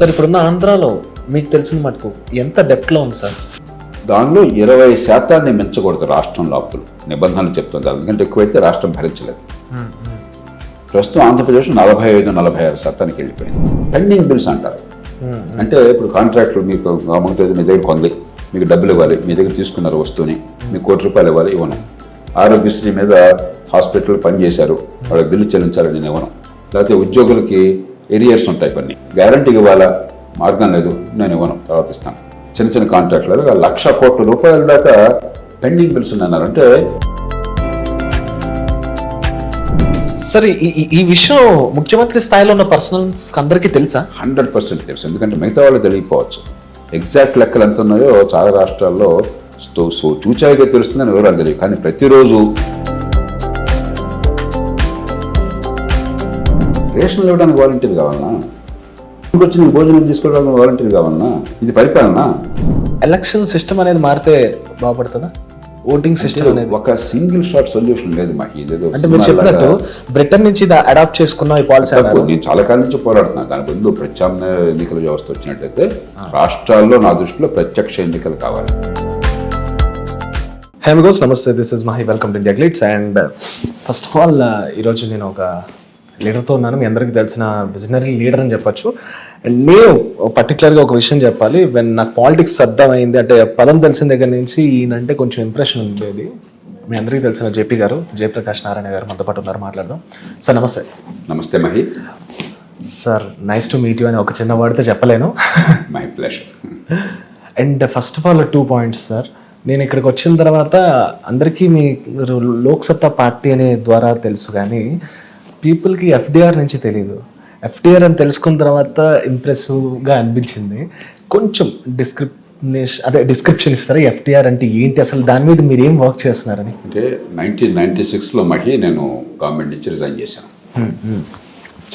Sir ఇప్పుడున్న ఆంధ్రాలో మీకు తెలిసిన మటుకు ఎంత డెప్త్లో ఉంది సార్? దానిలో 20% మించకూడదు రాష్ట్రం లోపల నిబంధనలు చెప్తుంది. అందుకంటే ఎక్కువైతే రాష్ట్రం భరించలేదు. ప్రస్తుతం ఆంధ్రప్రదేశ్ 45-46% వెళ్ళిపోయింది. పెండింగ్ బిల్స్ అంటారు. అంటే ఇప్పుడు కాంట్రాక్టర్ మీకు గవర్నమెంట్ మీ దగ్గర కొంది, మీకు డబ్బులు ఇవ్వాలి, మీ దగ్గర తీసుకున్నారు వస్తువుని, మీకు ₹1 ఇవ్వాలి, ఇవ్వను. ఆరోగ్యశ్రీ మీద హాస్పిటల్ పనిచేశారు, వాళ్ళకి బిల్లు చెల్లించాలి, నేను ఇవ్వను. లేకపోతే ఉద్యోగులకి ఏరియర్స్ ఉంటాయి, కొన్ని గ్యారంటీకి ఇవ్వాలా, మార్గం లేదు, నేను ఇవ్వను, తర్వాత ఇస్తాను. చిన్న చిన్న కాంట్రాక్టులు ₹1,00,000 కోట్ల దాకా పెండింగ్ బిల్స్ ఉన్నారు. అంటే సరే ఈ విషయం ముఖ్యమంత్రి స్థాయిలో ఉన్న పర్సనల్స్ అందరికీ తెలుసా? 100% తెలుసు. ఎందుకంటే మిగతా వాళ్ళు తెలియకపోవచ్చు. ఎగ్జాక్ట్ లెక్కలు ఎంత ఉన్నాయో చాలా రాష్ట్రాల్లో చూచాయిగా తెలుస్తుందని వివరాలు తెలియదు. కానీ ప్రతిరోజు రేషన్లు ఇవ్వడానికి వాలంటీర్ కావాలన్నా, వచ్చి నీకు భోజనం తీసుకోవడానికి వాలంటీర్ కావాలన్నా, ఇది పరిపాలన. ఎలక్షన్ సిస్టమ్ అనేది మారితే బాగుపడుతుందా? ఓటింగ్ సిస్టమ్ అనేది ఒక సింగిల్ షాట్ సొల్యూషన్ లేదు మాకు. ఇదేదో అంటే మీరు చెప్పినట్టు బ్రిటన్ నుంచి అడాప్ట్ చేసుకున్న ఈ పాలసీ నేను చాలా కాలం నుంచి పోరాడుతున్నాను. దాని బదులు ప్రత్యామ్నాయ ఎన్నికల వ్యవస్థ వచ్చినట్టయితే రాష్ట్రాల్లో నా దృష్టిలో ప్రత్యక్ష ఎన్నికలు కావాలి. హై గోస్ నమస్తే, this is Mahi, welcome to India glitz. And first of all ఈరోజు నేను ఒక లీడర్తో ఉన్నాను. మీ అందరికీ తెలిసిన విజనరీ లీడర్ అని చెప్పొచ్చు. అండ్ నేను పర్టికులర్గా ఒక విషయం చెప్పాలి. వెన్ నాకు పాలిటిక్స్ అర్థమైంది అంటే పదం తెలిసిన దగ్గర నుంచి ఈయనంటే కొంచెం ఇంప్రెషన్ ఉండేది. మీ అందరికీ తెలిసిన జేపీ గారు, జయప్రకాష్ నారాయణ గారు మనతో పాటు ఉన్నారు, మాట్లాడదాం. సార్ నమస్తే. నమస్తే Mahi. Sir nice to meet you అని ఒక చిన్న వర్డ్తో చెప్పలేను. My pleasure. And first of all 2 points sir. నేను ఇక్కడికి వచ్చిన తర్వాత అందరికీ మీరు లోక్సత్తా పార్టీ అనే ద్వారా తెలుసు, కానీ పీపుల్కి ఎఫ్డిఆర్ నుంచి తెలియదు. ఎఫ్డిఆర్ అని తెలుసుకున్న తర్వాత ఇంప్రెసివ్గా అనిపించింది. కొంచెం డిస్క్రిప్షన్ ఇస్తారా? ఎఫ్డిఆర్ అంటే ఏంటి, అసలు దాని మీద మీరు ఏం వర్క్ చేస్తున్నారని? అంటే 1996లో మహి నేను గవర్నమెంట్ నుంచి రిజైన్ చేశాను.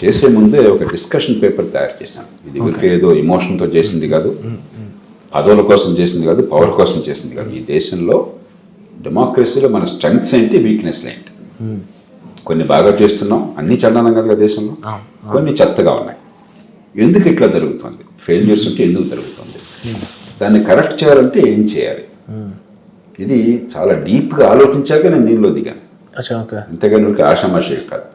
చేసే ముందే ఒక డిస్కషన్ పేపర్ తయారు చేశాను. ఇది ఊరికే ఏదో ఇమోషన్తో చేసింది కాదు, పదవుల కోసం చేసింది కాదు, పవర్ కోసం చేసింది కాదు. ఈ దేశంలో డెమోక్రసీలో మన స్ట్రెంగ్త్స్ ఏంటి, వీక్నెస్ ఏంటి. కొన్ని బాగా చేస్తున్నాం, అన్ని చండాలం కదా దేశంలో, కొన్ని చెత్తగా ఉన్నాయి. ఎందుకు ఇట్లా జరుగుతుంది, ఫెయిల్యూర్స్ ఉంటే ఎందుకు జరుగుతుంది, దాన్ని కరెక్ట్ చేయాలంటే ఏం చేయాలి, ఇది చాలా డీప్గా ఆలోచించాక నేను దీనిలో దిగాను. ఇంతగానో ఆషామాషి కాదు.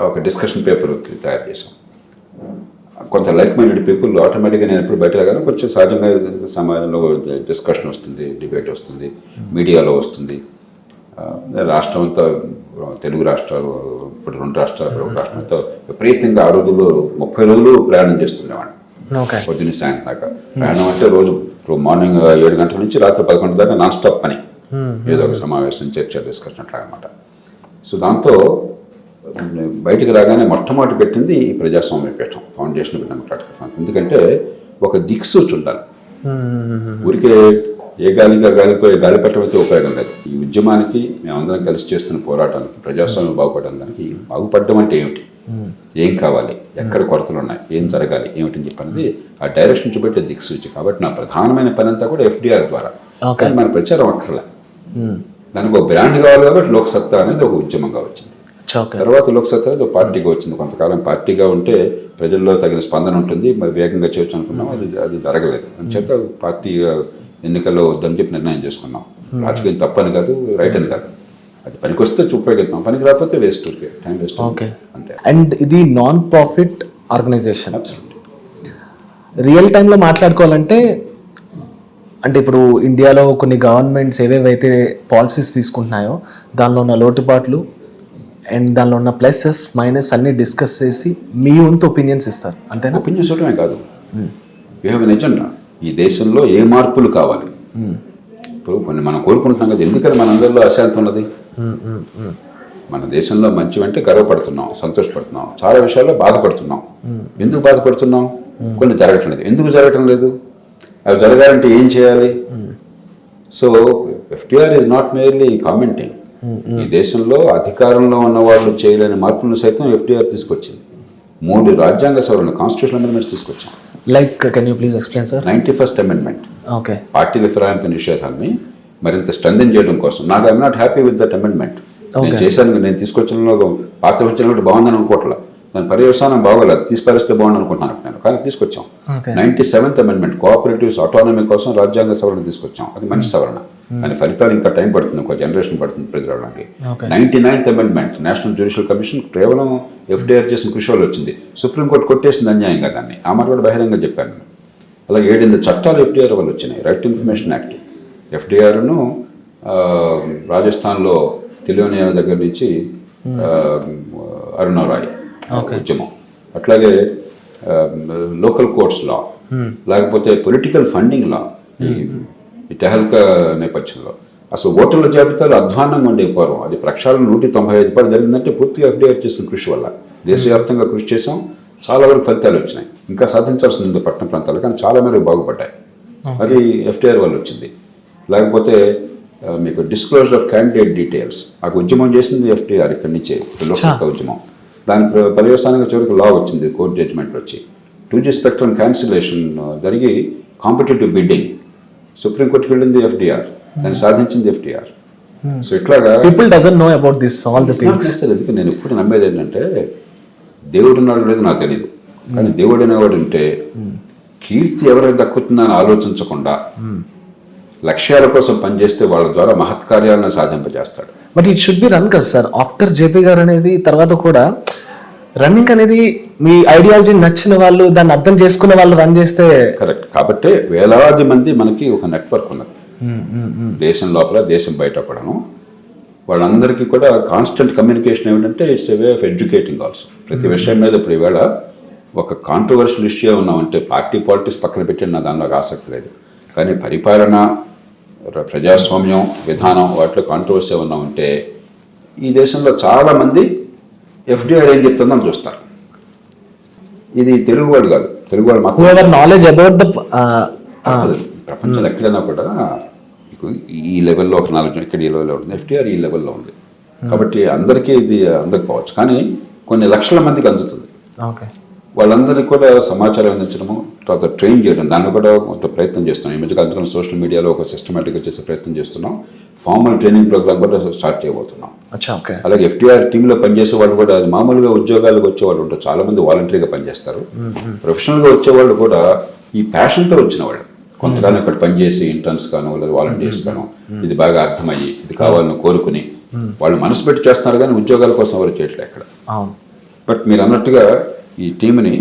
ఒక డిస్కషన్ పేపర్ తయారు చేసాం. కొంత లైక్ మైండెడ్ పీపుల్ ఆటోమేటిక్గా నేను ఎప్పుడు బయట రాగానే కొంచెం సహజంగా సమాజంలో డిస్కషన్ వస్తుంది, డిబేట్ వస్తుంది, మీడియాలో వస్తుంది. రాష్ట్రం అంతా, తెలుగు రాష్ట్రాలు, ఇప్పుడు 2 రాష్ట్రాలు, ఒక రాష్ట్రం అంతా విపరీతంగా ఆ రోజుల్లో 30 రోజులు ప్రయాణం చేస్తుండేవాడిని. పొద్దున్న సాయంత్రం దాకా ప్రయాణం అంటే రోజు మార్నింగ్ 7 గంటల నుంచి రాత్రి 11 దాకా నాన్ స్టాప్ పని. ఏదో ఒక సమావేశం, చర్చ, డిస్కషన్ అట్లా అనమాట. సో దాంతో బయటికి రాగానే మొట్టమొదటి పెట్టింది ఈ ప్రజాస్వామ్య పీఠం, ఫౌండేషన్ డెమోక్రాటిక్ ఫ్రంట్. ఎందుకంటే ఒక దిక్సూచి ఉండాలి. ఊరికే ఏ గాలిపోయి గాలి పెట్టమైతే ఉపయోగం లేదు. ఈ ఉద్యమానికి మేమందరం కలిసి చేస్తున్న పోరాటానికి, ప్రజాస్వామ్యం బాగుపడడానికి, బాగుపడడం అంటే ఏమిటి, ఏం కావాలి, ఎక్కడ కొరతలు ఉన్నాయి, ఏం జరగాలి, ఏమిటని చెప్పనేది ఆ డైరెక్షన్ చూపెట్టే దిక్సూచి. కాబట్టి నా ప్రధానమైన పని అంతా కూడా ఎఫ్డిఆర్ ద్వారా. కానీ మన ప్రచారం అక్కర్లే, దానికి ఒక బ్రాండ్ కావాలి. కాబట్టి లోక్సత్తా అనేది ఒక ఉద్యమంగా వచ్చింది. తర్వాత లోక్సత్తా ఒక పార్టీగా వచ్చింది. కొంతకాలం పార్టీగా ఉంటే ప్రజల్లో తగిన స్పందన ఉంటుంది, మరి వేగంగా చేయొచ్చు అనుకున్నాం. అది జరగలేదు. అందుచేత పార్టీ ఎన్నికల్లో వద్దని చెప్పి నిర్ణయం చేసుకున్నాం. రాజకీయం తప్పని కాదు, రైట్ అని కాదు. అది పనికొస్తే ఉపయోగిస్తాం, పనికి రాకపోతే వేస్ట్, టైం వేస్ట్ అంతే. అండ్ ఇది నాన్ ప్రాఫిట్ ఆర్గనైజేషన్. రియల్ టైంలో మాట్లాడుకోవాలంటే, అంటే ఇప్పుడు ఇండియాలో కొన్ని గవర్నమెంట్స్ ఏవేవైతే పాలసీస్ తీసుకుంటున్నాయో దానిలో ఉన్న లోటుపాట్లు అండ్ దానిలో ఉన్న ప్లసెస్ మైనస్ అన్ని డిస్కస్ చేసి మీ వంతు ఒపీనియన్స్ ఇస్తారు, అంతేనా? ఒపీనియన్స్ ఇవ్వడమే కాదు, యూ హ్యావ్ ఎన్ ఎజెండా. ఈ దేశంలో ఏ మార్పులు కావాలి, ఇప్పుడు కొన్ని మనం కోరుకుంటున్నాం కదా. ఎందుకని మన అందరిలో అశాంతి ఉన్నది? మన దేశంలో మంచి అంటే గర్వపడుతున్నాం, సంతోషపడుతున్నాం, చాలా విషయాల్లో బాధపడుతున్నాం. ఎందుకు బాధపడుతున్నాం? కొన్ని జరగటం లేదు. ఎందుకు జరగటం లేదు? అవి జరగాలంటే ఏం చేయాలి? So FDR is not merely commenting. ఈ దేశంలో అధికారంలో ఉన్న వాళ్ళు చేయలేని మార్పులను సైతం ఎఫ్డిఆర్ తీసుకొచ్చింది. 3 రాజ్యాంగ సవరణ, కాన్స్టిట్యూషన్ అమెండ్మెంట్స్ తీసుకొచ్చాం. Like can you please explain sir? 91st amendment okay, పార్టీల ఫిరాయింపు నిషేధాన్ని మరింత స్ట్రెంథెన్ చేయడం కోసం. నాకు I'm not happy with that amendment. నేను చేశాను, నేను తీసుకొచ్చిన పాత్ర వచ్చిన బాగుందని అనుకోవట్లా. దాని పర్యవసానం బాగోలేదు, తీసుకొస్తే బాగుండు అనుకుంటున్నాను నేను, కానీ తీసుకొచ్చాం. 97th అమెండ్మెంట్ కోఆపరేటివ్స్ ఆటోనమీ కోసం రాజ్యాంగ సవరణ తీసుకొచ్చాం, అది మంచి సవరణ. కానీ ఫలితాలు ఇంకా టైం పడుతుంది, ఒక జనరేషన్ పడుతుంది ప్రజలు రావడానికి. 99th amendment national judicial commission కేవలం FDR చేసిన కృషి వల్ల వచ్చింది. సుప్రీంకోర్టు కొట్టేసింది అన్యాయంగా దాన్ని, ఆ మాట కూడా బహిరంగ చెప్పాను నేను. అలాగే 7 చట్టాలు FDR వల్ల వచ్చినాయి. రైట్ టు ఇన్ఫర్మేషన్ యాక్ట్, FDRను రాజస్థాన్లో తెలియని దగ్గర నుంచి అరుణారాయ్ ఉద్యమం, అట్లాగే లోకల్ కోర్ట్స్ లా, లేకపోతే పొలిటికల్ ఫండింగ్ లా ఈ టెహల్కా నేపథ్యంలో. అసలు ఓటర్ల జాబితాలు అధ్వాన్నంగా ఉండే పూర్వం అది ప్రక్షాళన 195 జరిగిందంటే పూర్తిగా FDR చేసిన కృషి వల్ల. దేశవ్యాప్తంగా కృషి చేసాం, చాలా వరకు ఫలితాలు వచ్చినాయి. ఇంకా సాధించాల్సింది ఉంది పట్టణ ప్రాంతాలు, కానీ చాలా మేరకు బాగుపడ్డాయి. అది FDR వల్ల వచ్చింది. లేకపోతే మీకు డిస్క్లోజర్ ఆఫ్ క్యాండిడేట్ డీటెయిల్స్, ఆ ఉద్యమం చేసింది FDR ఇక్కడి నుంచే, లోక్సత్తా ఉద్యమం. దాని పర్యవసానంగా చివరికి లా వచ్చింది, కోర్టు జడ్జిమెంట్ వచ్చి. 2G స్పెక్ట్రమ్ క్యాన్సిలేషన్ జరిగి కాంపిటేటివ్ బిడ్డింగ్ సుప్రీంకోర్టుకి వెళ్ళింది FDR, దాన్ని సాధించింది FDR. సో ఇట్లాగా people doesn't know about this all the things. ఎందుకు నేను ఎప్పుడు నమ్మేది ఏంటంటే, దేవుడు ఉన్నాడు లేదు నాకు తెలియదు, కానీ దేవుడు అనేవాడు ఉంటే కీర్తి ఎవరికి దక్కుతుందని ఆలోచించకుండా లక్ష్యాల కోసం పనిచేస్తే వాళ్ళ ద్వారా మహత్కార్యాలను సాధింపజేస్తాడు. But it should be run కదా సార్, ఆఫ్టర్ జేపీ గారు అనేది తర్వాత కూడా రన్నింగ్ అనేది మీ ఐడియాలజీ నచ్చిన వాళ్ళు, దాన్ని అర్థం చేసుకున్న వాళ్ళు రన్ చేస్తే కరెక్ట్. కాబట్టి వేలాది మంది మనకి ఒక నెట్వర్క్ ఉన్నది దేశం లోపల, దేశం బయట కూడాను. వాళ్ళందరికీ కూడా కాన్స్టెంట్ కమ్యూనికేషన్ ఏమిటంటే it's a way of educating also. ప్రతి విషయం మీద ఇప్పుడు ఈవేళ ఒక కాంట్రవర్షియల్ ఇష్యూ ఉన్నామంటే పార్టీ పాలిటిక్స్ పక్కన పెట్టి నా దానిలో ఆసక్తి లేదు, కానీ పరిపాలన, ప్రజాస్వామ్యం, విధానం వాటిలో కాంట్రవర్సీ ఉన్నామంటే ఈ దేశంలో చాలామంది FDR ఏం చెప్తుందని చూస్తారు. ఇది తెలుగువాడు కాదు, తెలుగువాడు మాత్రం నాలెడ్జ్ అబౌట్ ద ప్రపంచంలో ఎక్కడైనా కూడా ఈ లెవెల్లో ఒక నాలెడ్జ్ ఇక్కడ ఈ లెవెల్లో ఉంటుంది, FDR ఈ లెవెల్లో ఉంది. కాబట్టి అందరికీ ఇది అందకపోవచ్చు, కానీ కొన్ని లక్షల మందికి అందుతుంది. వాళ్ళందరికీ కూడా సమాచారం అందించడము, తర్వాత ట్రైన్ చేయడం, దాన్ని కూడా కొంత ప్రయత్నం చేస్తున్నాం. ఈ మధ్యకాలంలో సోషల్ మీడియాలో ఒక సిస్టమేటిక్గా చేసే ప్రయత్నం చేస్తున్నాం. ఫార్మల్ ట్రైనింగ్ ప్రోగ్రామ్ కూడా స్టార్ట్ చేయబోతున్నాం. అలాగే FDR టీంలో పనిచేసే వాళ్ళు కూడా మామూలుగా ఉద్యోగాలకు వచ్చే వాళ్ళు ఉంటారు, చాలా మంది వాలంటరీగా పనిచేస్తారు. ప్రొఫెషనల్గా వచ్చేవాళ్ళు కూడా ఈ ప్యాషన్తో వచ్చిన వాళ్ళు, కొంతకాలం ఇక్కడ పనిచేసి ఇంటర్న్స్ గాను లేదా వాలంటీర్స్ గాను ఇది బాగా అర్థమయ్యి ఇది కావాలని కోరుకుని వాళ్ళు మనసు పెట్టి చేస్తున్నారు, కానీ ఉద్యోగాల కోసం ఎవరు చేయట్లేదు ఎక్కడ. బట్ మీరు అన్నట్టుగా ఈ టీంని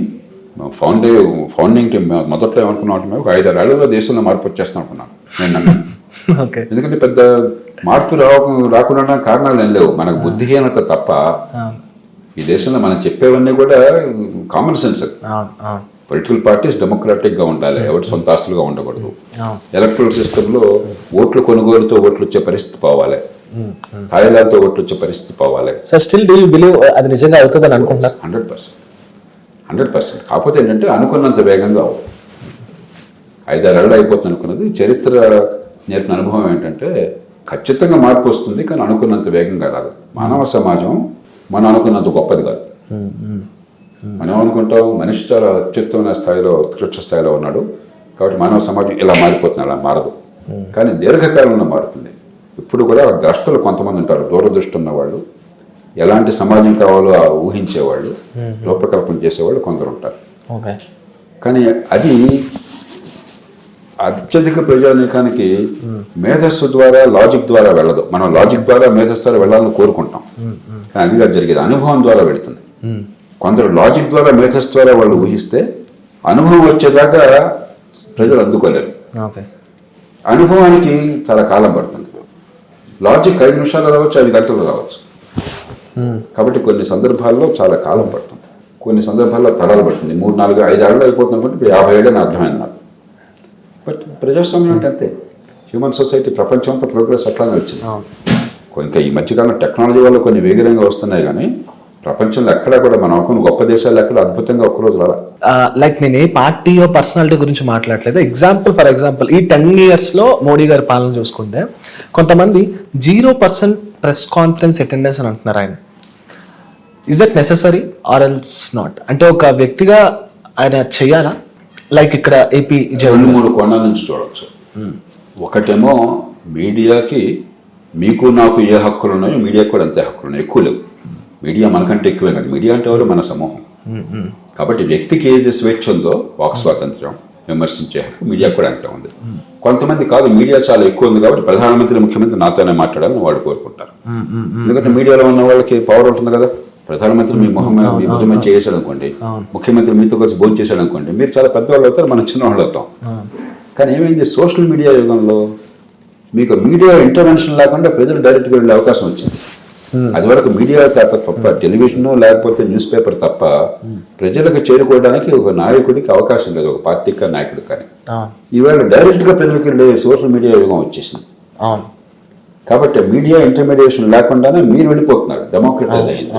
ఫౌండింగ్ టీం మొదట్లో ఏమనుకున్నాం, మేము ఒక 5-6 ఏళ్లలో దేశంలో మార్పు వచ్చేస్తాం అనుకున్నాను నేను నమ్మాను. ఎందుకంటే పెద్ద మార్పు రాకుండా కారణాలు ఏం లేవు, మనకు బుద్ధిహీనత తప్ప. ఈ దేశంలో మనం చెప్పేవన్నీ కూడా కామన్ సెన్స్. పొలిటికల్ పార్టీస్ డెమోక్రాటిక్గా ఉండాలి, ఎవరి సొంత ఆస్తులుగా ఉండకూడదు. ఎలక్ట్రల్ సిస్టంలో ఓట్లు కొనుగోలుతో ఓట్లు వచ్చే పరిస్థితి పోవాలి, కాయలాలతో ఓట్లు వచ్చే పరిస్థితి పోవాలి. స్టిల్ డూ యు బిలీవ్ అది నిజంగా అవుతుందని అనుకుంటున్నారు? 100%. కాకపోతే ఏంటంటే అనుకున్నంత వేగంగా 5-6 ఏళ్ళు అయిపోతుంది అనుకున్నది. చరిత్ర నేర్పిన అనుభవం ఏంటంటే ఖచ్చితంగా మార్పు వస్తుంది, కానీ అనుకున్నంత వేగంగా రాదు. మానవ సమాజం మనం అనుకున్నంత గొప్పది కాదు. మనం అనుకుంటాం మనిషి చాలా అత్యుత్తమైన స్థాయిలో, ఉత్కృష్ట స్థాయిలో ఉన్నాడు కాబట్టి మానవ సమాజం ఇలా మారిపోతుంది, అలా మారదు. కానీ దీర్ఘకాలంలో మారుతుంది. ఇప్పుడు కూడా ద్రష్టలు కొంతమంది ఉంటారు, దూరదృష్టి ఉన్నవాళ్ళు, ఎలాంటి సమాజం కావాలో ఊహించేవాళ్ళు, రూపకల్పన చేసేవాళ్ళు కొందరు ఉంటారు. కానీ అది అత్యధిక ప్రజానీకానికి మేధస్సు ద్వారా, లాజిక్ ద్వారా వెళ్ళదు. మనం లాజిక్ ద్వారా, మేధస్సు ద్వారా వెళ్ళాలని కోరుకుంటాం, కానీ అదిగా జరిగేది అనుభవం ద్వారా వెళుతుంది. కొందరు లాజిక్ ద్వారా, మేధస్సు ద్వారా వాళ్ళు ఊహిస్తే అనుభవం వచ్చేదాకా ప్రజలు అందుకోలేరు. అనుభవానికి చాలా కాలం పడుతుంది. లాజిక్ 5 నిమిషాలు రావచ్చు, 5 గంటలు రావచ్చు. కాబట్టి కొన్ని సందర్భాల్లో చాలా కాలం పడుతుంది, కొన్ని సందర్భాల్లో తరాలు పడుతుంది. 3, 4, 5 ఏళ్ళు అయిపోతుంది అనుకుంటే 50 ఏళ్ళని అర్థమైంది నాకు. బట్ ప్రజాస్వామ్యం అంటే అంతే. హ్యూమన్ సొసైటీ ప్రపంచం అంతా ప్రోగ్రెస్ అట్లానే వచ్చింది. ఇంకా ఈ మధ్యకాలం టెక్నాలజీ వల్ల కొన్ని వేగంగా వస్తున్నాయి, కానీ ప్రపంచంలో ఎక్కడా కూడా మనం అనుకున్న గొప్ప దేశాలు ఎక్కడ అద్భుతంగా ఒక్కరోజు రాలా. లైక్ నేను ఏ పార్టీ పర్సనాలిటీ గురించి మాట్లాడలేదు. ఫర్ ఎగ్జాంపుల్ ఈ 10 years లో మోడీ గారి పాలన చూసుకుంటే కొంతమంది 0% ప్రెస్ కాన్ఫరెన్స్ అటెండెన్స్ అని అంటున్నారు. ఆయన is that necessary or else not? అంటే ఒక వ్యక్తిగా ఆయన చెయ్యాలా? లైక్ ఇక్కడ ఏపీ 2-3 కోణాల నుంచి చూడవచ్చు. ఒకటేమో మీడియాకి మీకు నాకు ఏ హక్కులు ఉన్నాయో మీడియాకి కూడా అంతే హక్కులు ఉన్నాయి, ఎక్కువ లేవు. మీడియా మనకంటే ఎక్కువే కాదు, మీడియా అంటే ఎవరు మన సమూహం. కాబట్టి వ్యక్తికి ఏది స్వేచ్ఛ ఉందో, వాక్ స్వాతంత్ర్యం, విమర్శించే హక్కు మీడియా కూడా అంతే ఉంది. కొంతమంది కాదు, మీడియా చాలా ఎక్కువ ఉంది కాబట్టి ప్రధానమంత్రి ముఖ్యమంత్రి నాతోనే మాట్లాడాలని వాళ్ళు కోరుకుంటారు. ఎందుకంటే మీడియాలో ఉన్న వాళ్ళకి పవర్ ఉంటుంది కదా. ప్రధానమంత్రి మీ ముఖమే చేసాడు అనుకోండి, ముఖ్యమంత్రి మీతో కలిసి భోజనం చేశాడు అనుకోండి, మీరు చాలా పెద్దవాళ్ళు అవుతారు, మనం చిన్నవాళ్ళు అవుతాం. కానీ ఏమైంది, సోషల్ మీడియా యుగంలో మీకు మీడియా ఇంటర్వెన్షన్ లేకుండా ప్రజలు డైరెక్ట్గా వెళ్ళే అవకాశం వచ్చింది. అది వరకు మీడియా తప్ప టెలివిజన్ లేకపోతే న్యూస్ పేపర్ తప్ప ప్రజలకు చేరుకోవడానికి ఒక నాయకుడికి అవకాశం లేదు, ఒక పార్టీకి నాయకుడికి. కానీ ఈవేళ డైరెక్ట్గా ప్రజలకు వెళ్ళే సోషల్ మీడియా యుగం వచ్చేసింది. కాబట్టి మీడియా ఇంటర్మీడియేషన్ లేకుండానే మీరు వెళ్ళిపోతున్నారు, డెమోక్రటైజ్ అయింది.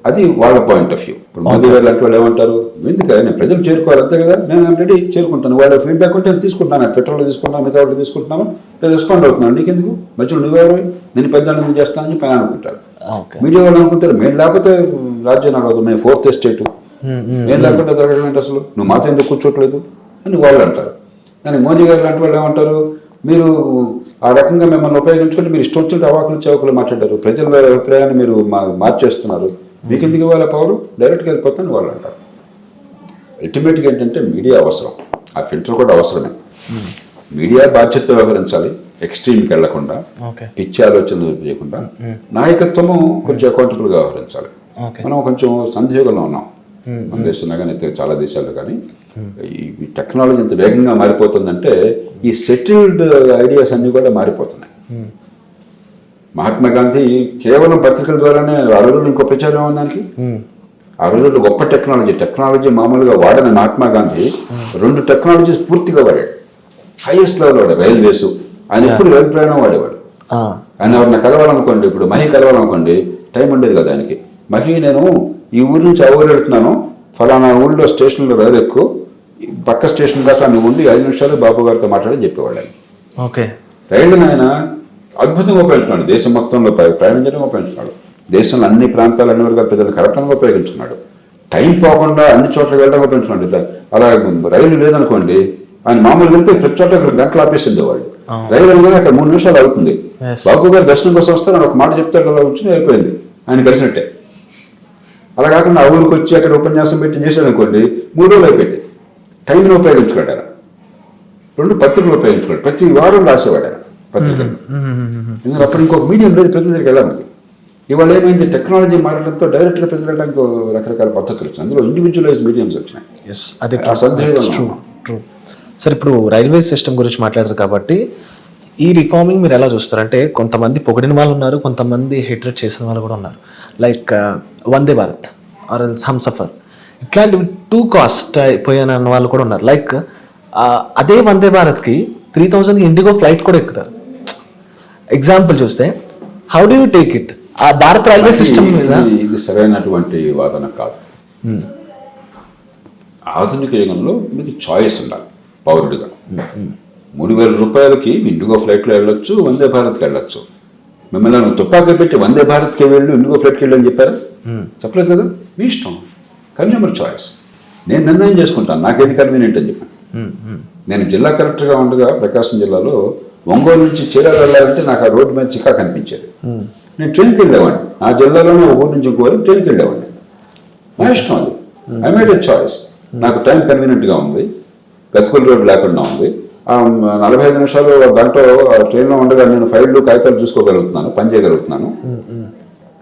అది వాళ్ళ పాయింట్ ఆఫ్ వ్యూ. ఇప్పుడు మోదీ గారు లాంటి వాళ్ళు ఏమంటారు, ఎందుకంటే నేను ప్రజలు చేరుకోవాలి అంతే కదా, నేను రెడీ చేరుకుంటాను, వాళ్ళ ఫీడ్బ్యాక్ ఉంటే నేను తీసుకుంటాను, ట్విట్టర్లో తీసుకుంటాను, మిగతా వాళ్ళు తీసుకుంటున్నాను, నేను రెస్పాండ్ అవుతున్నాను, నీకెందుకు మధ్యలో నువ్వెవరు, నేను పెద్దలను చేస్తానని పైన అనుకుంటారు. మీడియా వాళ్ళు అనుకుంటారు, మేము లేకపోతే రాజ్యం నడవదు, మేము ఫోర్త్ ఎస్టేట్, నేను లేకుండా జరగడం ఏంటి అసలు, నువ్వు మాతో ఎందుకు కూర్చోట్లేదు అని వాళ్ళు అంటారు. కానీ మోదీ గారు లాంటి వాళ్ళు ఏమంటారు, మీరు ఆ రకంగా మిమ్మల్ని ఉపయోగించుకుంటే మీరు ఇష్టం వచ్చినట్టు అవాకులు చౌకులు మాట్లాడారు, ప్రజల అభిప్రాయాన్ని మీరు మార్చేస్తున్నారు, మీకు ఎందుకు ఇవ్వాలి పవర్, డైరెక్ట్గా వెళ్ళిపోతుందని వాళ్ళు అంటారు. అల్టిమేట్గా ఏంటంటే మీడియా అవసరం, ఆ ఫిల్టర్ కూడా అవసరమే. మీడియా బాధ్యతతో వ్యవహరించాలి, ఎక్స్ట్రీమ్కి వెళ్లకుండా, పిచ్చి ఆలోచనలు చేయకుండా, నాయకత్వము కొంచెం అకౌంటబుల్గా వ్యవహరించాలి. మనం కొంచెం సందేహంలో ఉన్నాం మన దేశంలో కానీ చాలా దేశాల్లో. కానీ ఈ టెక్నాలజీ ఎంత వేగంగా మారిపోతుందంటే ఈ సెటిల్డ్ ఐడియాస్ అన్నీ కూడా మారిపోతున్నాయి. మహాత్మా గాంధీ కేవలం పత్రికల ద్వారానే, ఆ రోజుల్లో ఇంకో ప్రచారం ఉందానికి, ఆ రోజుల్లో గొప్ప టెక్నాలజీ మామూలుగా వాడని మహాత్మా గాంధీ 2 టెక్నాలజీస్ పూర్తిగా వాడాడు, హైయెస్ట్ లెవెల్ వాడాడు. రైల్వేస్, ఆయన ఎప్పుడు రైలు ప్రయాణం వాడేవాడు. ఆయన ఎవరిని కలవాలనుకోండి, ఇప్పుడు మహి కలవాలనుకోండి, టైం ఉండేది కదా ఆయనకి. మహి, నేను ఈ ఊరి నుంచి ఆ ఊరు వెళ్తున్నాను, ఫలానా ఊళ్ళో స్టేషన్లో రైలు ఎక్కువ, పక్క స్టేషన్ దాకా నువ్వు ఉండి 5 నిమిషాలు బాబు గారితో మాట్లాడి చెప్పేవాళ్ళు. ఓకే, రైళ్ళని ఆయన అద్భుతంగా ఉపయోగించుకున్నాడు, దేశం మొత్తంలో ప్రయాణం చేయడం ఉపయోగించుకున్నాడు, దేశంలో అన్ని ప్రాంతాలు అన్ని వర్గాల ప్రజలు కరెక్ట్గా ఉపయోగించుకున్నాడు, టైం పోకుండా అన్ని చోట్లకి వెళ్ళడం ఉపయోగించుకున్నాడు. అలా రైలు లేదనుకోండి, ఆయన మామూలు వెళ్తే ప్రతి చోట గంటలు ఆపేసింది వాళ్ళు. రైలు అనగానే అక్కడ 3 నిమిషాలు అవుతుంది, బాబు గారు దర్శనం కోసం వస్తే నాకు ఒక మాట చెప్తారు, అలా వచ్చి అయిపోయింది, ఆయన కలిసినట్టే. అలా కాకుండా ఆ ఊరికి వచ్చి అక్కడ ఉపన్యాసం పెట్టి చేశాడు అనుకోండి, 3 రోజులు అయిపోయింది. టైంని ఉపయోగించుకోడు ఆయన, 2 పత్రికలు ఉపయోగించుకోడు, ప్రతి వారం రాసేవాడు ఆయన పత్రికలు. ఎందుకంటే అప్పుడు ఇంకొక మీడియం లేదు ప్రజల దగ్గరికి వెళ్ళాలి. ఇవాళ ఏమైంది, టెక్నాలజీ మారడంతో డైరెక్ట్గా ప్రజలు వెళ్ళడానికి రకరకాల పద్ధతులు వచ్చినాయి, అందులో ఇండివిజువలైజ్ మీడియంస్ వచ్చినాయి. సార్, ఇప్పుడు రైల్వే సిస్టమ్ గురించి మాట్లాడారు కాబట్టి ఈ రిఫార్మింగ్ మీరు ఎలా చూస్తారు? అంటే కొంతమంది పొగిడిన వాళ్ళు ఉన్నారు, కొంతమంది హేట్రేట్ చేసిన వాళ్ళు కూడా ఉన్నారు. Like Vande Bharat or else Humsafar, ఇట్లాంటివి 2 కాస్ట్ అయిపోయాను అన్న వాళ్ళు కూడా ఉన్నారు. లైక్ అదే వందే భారత్కి 3000కి ఇండిగో ఫ్లైట్ కూడా ఎక్కుతారు. ఎగ్జాంపుల్ చూస్తే how do you take it? ఆ భారత రైల్వే సిస్టమ్ మీద ఇది సరైనటువంటి వాదన కాదు. ఆధునిక యుగంలో మీకు చాయిస్ ఉండాలి పౌరుడిగా. 3000 రూపాయలకి ఇండిగో ఫ్లైట్లో వెళ్ళొచ్చు, వందే భారత్కి వెళ్ళొచ్చు. మిమ్మల్ని తుపాకీ పెట్టి వందే భారత్కి వెళ్ళు, ఇండిగో ఫ్లైట్కి వెళ్ళని చెప్పారా? చెప్పలేదు కదా, మీ ఇష్టం, కన్జ్యూమర్ చాయిస్. నేను నిర్ణయం చేసుకుంటాను, నాకేది కన్వీనియంట్ అని చెప్పాను. నేను జిల్లా కలెక్టర్గా ఉండగా ప్రకాశం జిల్లాలో ఒంగోలు నుంచి చీరాల వెళ్ళాలంటే నాకు ఆ రోడ్డు మీద చికాకు అనిపించేది. నేను ట్రైన్కి వెళ్ళేవాడిని, ఆ జిల్లాలోనే ఊరు నుంచి ఇంకో ట్రైన్కి వెళ్ళేవాడిని. నా ఇష్టం అది, ఐ మేడ్ ఎ చాయిస్. నాకు టైం కన్వీనియంట్గా ఉంది, గతుకుల రోడ్డు లేకుండా ఉంది, 45 నిమిషాలు గంట ట్రైన్లో ఉండగా నేను ఫైళ్ళు కాగితాలు చూసుకోగలుగుతున్నాను, పని చేయగలుగుతున్నాను.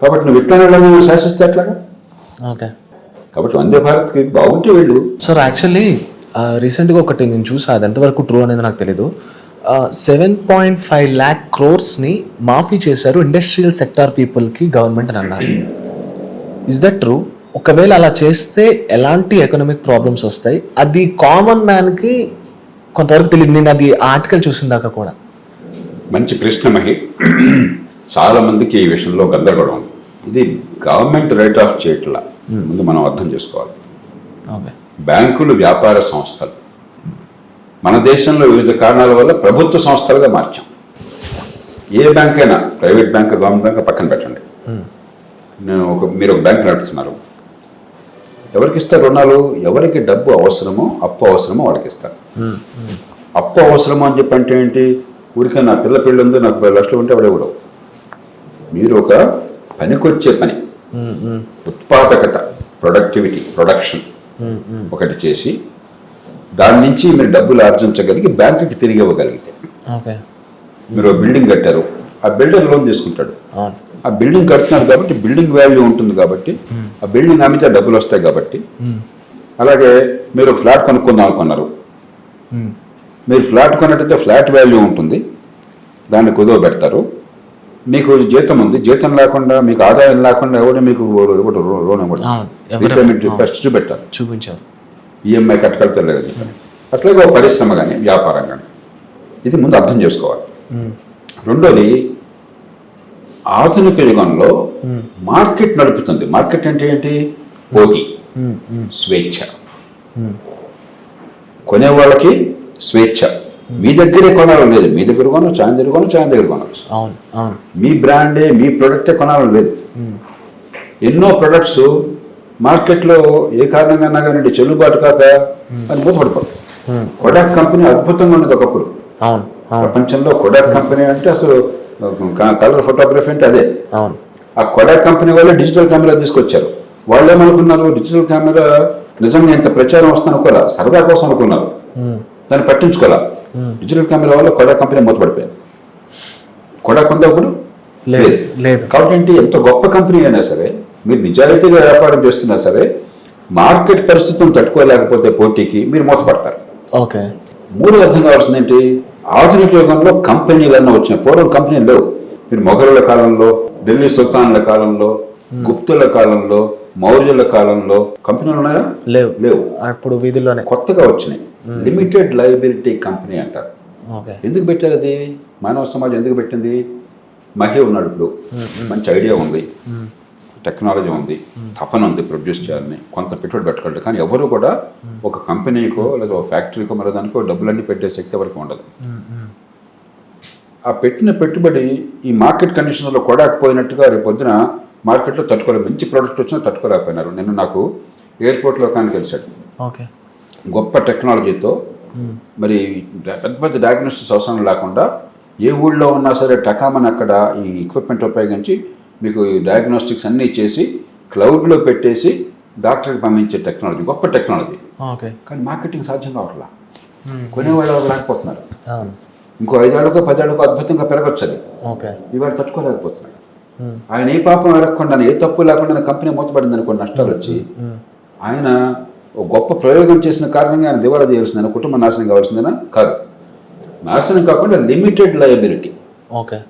కాబట్టి నువ్వు ఇట్లా వెళ్ళాలని శాసిస్తే ఎట్లాగా? ఓకే, కాబట్టి వందే భారత్కి బాగుంటే వెళ్ళు. సార్, యాక్చువల్లీ రీసెంట్గా ఒకటి నేను చూసా, అది ఎంతవరకు ట్రూ అనేది నాకు తెలీదు. 7.5 lakh crores-ని మాఫీ చేశారు ఇండస్ట్రియల్ సెక్టార్ పీపుల్కి గవర్నమెంట్ అని అన్నారు. Is that true? ఒకవేళ అలా చేస్తే ఎలాంటి ఎకనామిక్ ప్రాబ్లమ్స్ వస్తాయి? అది కామన్ మ్యాన్కి కొంతవరకు తెలియదు. నేను అది ఆర్టికల్ చూసిన దాకా కూడా. మంచి ప్రశ్న మహి. చాలా మందికి ఈ విషయంలో గందరగోళం ఉంది. ఇది గవర్నమెంట్ రైట్ ఆఫ్ చేయట్లా, ముందు మనం అర్థం చేసుకోవాలి. ఓకే, బ్యాంకులు వ్యాపార సంస్థలు మన దేశంలో వివిధ కారణాల వల్ల ప్రభుత్వ సంస్థలుగా మార్చాం. ఏ బ్యాంక్ అయినా, ప్రైవేట్ బ్యాంక్ గవర్నమెంట్ బ్యాంక్ పక్కన పెట్టండి, మీరు ఒక బ్యాంక్ నడుపుతున్నారు, ఎవరికి ఇస్తారు రుణాలు? ఎవరికి డబ్బు అవసరమో, అప్పు అవసరమో వాళ్ళకి ఇస్తారు. అప్పు అవసరమో అని చెప్పి అంటే ఏంటి? ఊరికే నా పిల్ల పెళ్ళి ఉంది, నాకు 10 లక్షలు ఉంటే ఎవడే కూడా. మీరు ఒక పనికొచ్చే పని, ఉత్పాదకత, ప్రొడక్షన్ ఒకటి చేసి దాని నుంచి మీరు డబ్బులు ఆర్జించగలిగి బ్యాంకుకి తిరిగి ఇవ్వగలిగితే, మీరు బిల్డింగ్ కట్టారు, ఆ బిల్డర్ లోన్ తీసుకుంటాడు, ఆ బిల్డింగ్ కడుతున్నారు కాబట్టి బిల్డింగ్ వాల్యూ ఉంటుంది కాబట్టి ఆ బిల్డింగ్ అమ్మితే డబ్బులు వస్తాయి కాబట్టి. అలాగే మీరు ఫ్లాట్ కొనుక్కుందాం అనుకున్నారు, మీరు ఫ్లాట్ కొన్నట్టయితే ఫ్లాట్ వాల్యూ ఉంటుంది, దాన్ని కుదువ పెడతారు, మీకు జీతం ఉంది, జీతం లేకుండా మీకు ఆదాయం లేకుండా ఎవరు మీకు లోన్ ఇవ్వడం, ఫస్ట్ చూపించారు, ఈఎంఐ కట్టగలుగుతలేదు. అట్లాగే ఒక పరిశ్రమ కానీ వ్యాపారం కానీ ఇది ముందు అర్థం చేసుకోవాలి. రెండోది, ఆధునిక యుగంలో మార్కెట్ నడుపుతుంది. మార్కెట్ అంటే ఏంటి? పోటీ, స్వేచ్ఛ. కొనే వాళ్ళకి స్వేచ్ఛ. మీ దగ్గరే కొనాలని లేదు, మీ దగ్గర కొనవచ్చు, ఆయన దగ్గర కొనవచ్చు, ఆయన దగ్గర కొనవచ్చు. మీ బ్రాండే, మీ ప్రొడక్టే కొనాలని లేదు. ఎన్నో ప్రొడక్ట్స్ మార్కెట్లో ఏ కారణంగా కానీ చెల్లుబాటు కాక అని మూతపడిపోతుంది. కొడాక్ కంపెనీ అద్భుతంగా ఉన్నది ఒకప్పుడు. ప్రపంచంలో కొడాక్ కంపెనీ అంటే అసలు కలర్ ఫోటోగ్రఫీ అంటే అదే. ఆ కొడాక్ కంపెనీ వాళ్ళే డిజిటల్ కెమెరా తీసుకొచ్చారు. వాళ్ళు ఏమనుకున్నారు, డిజిటల్ కెమెరా నిజంగా ఇంత ప్రచారం వస్తుంది అనుకోరా, సరదా కోసం అనుకున్నారు, దాన్ని పట్టించుకోలే. డిజిటల్ కెమెరా వల్ల కొడాక్ కంపెనీ మూతపడిపోయారు. కొడాక్ ఉందా ఇప్పుడు? లేదు. కాబట్టి ఎంత గొప్ప కంపెనీ అయినా సరే, మీరు నిజాయితీగా వ్యాపారం చేస్తున్నా సరే, మార్కెట్ పరిస్థితులను తట్టుకోలేకపోతే పోటీకి మీరు మూతపడతారు. మూడో అర్థం కావాల్సింది ఏంటి? ఆధునిక యుగంలో కంపెనీలన్నా వచ్చినాయి. పూర్వం కంపెనీలు లేవు. మీరు మొఘలుల కాలంలో, ఢిల్లీ సుల్తాన్ల కాలంలో, గుప్తుల కాలంలో, మౌర్యుల కాలంలో కంపెనీలు ఉన్నాయా? లేవు. అప్పుడు వీధిలోనే కొత్తగా వచ్చినాయి. లిమిటెడ్ లయబిలిటీ కంపెనీ అంటారు. ఎందుకు పెట్టారు అది? మానవ సమాజం ఎందుకు పెట్టింది? మహి ఉన్నాడు ఇప్పుడు, మంచి ఐడియా ఉంది, టెక్నాలజీ ఉంది, తపన ఉంది ప్రొడ్యూస్ చేయాలని, కొంత పెట్టుబడి పెట్టగలరు. కానీ ఎవరు కూడా ఒక కంపెనీకో లేదా ఒక ఫ్యాక్టరీకో మరో దానికో డబ్బులన్నీ పెట్టే శక్తి ఎవరికి ఉండదు. ఆ పెట్టిన పెట్టుబడి ఈ మార్కెట్ కండిషన్లో కొడకపోయినట్టుగా రేపు పొద్దున మార్కెట్లో తట్టుకోలేదు. మంచి ప్రోడక్ట్ వచ్చినా తట్టుకోలేకపోయినారు. నేను నాకు ఎయిర్పోర్ట్లో కానీ కలిసాడు, గొప్ప టెక్నాలజీతో, మరి పెద్ద పెద్ద డయాగ్నోస్టిక్స్ అవసరం లేకుండా ఏ ఊళ్ళో ఉన్నా సరే టకామని అక్కడ ఈ ఎక్విప్మెంట్ ఉపయోగించి మీకు డయాగ్నోస్టిక్స్ అన్నీ చేసి క్లౌడ్లో పెట్టేసి డాక్టర్కి పంపించే టెక్నాలజీ, గొప్ప టెక్నాలజీ. కానీ మార్కెటింగ్ సాధ్యం కావట్లా, కొనేవాళ్ళు లేకపోతున్నారు. ఇంకో 5 ఏళ్ళకో 10 ఏళ్ళకో అద్భుతంగా పెరగచ్చు అది. ఇవాళ తట్టుకోలేకపోతున్నాడు. ఆయన ఏ పాపం ఎరగకుండా, ఏ తప్పు లేకుండా కంపెనీ మూతపడింది అనుకోండి, నష్టాలు వచ్చి ఆయన గొప్ప ప్రయోగం చేసిన కారణంగా ఆయన దివాళా చేయాల్సిందేనా, కుటుంబ నాశనం కావాల్సిందేనా? కాదు. నాశనం కాకుండా లిమిటెడ్ లయబిలిటీ,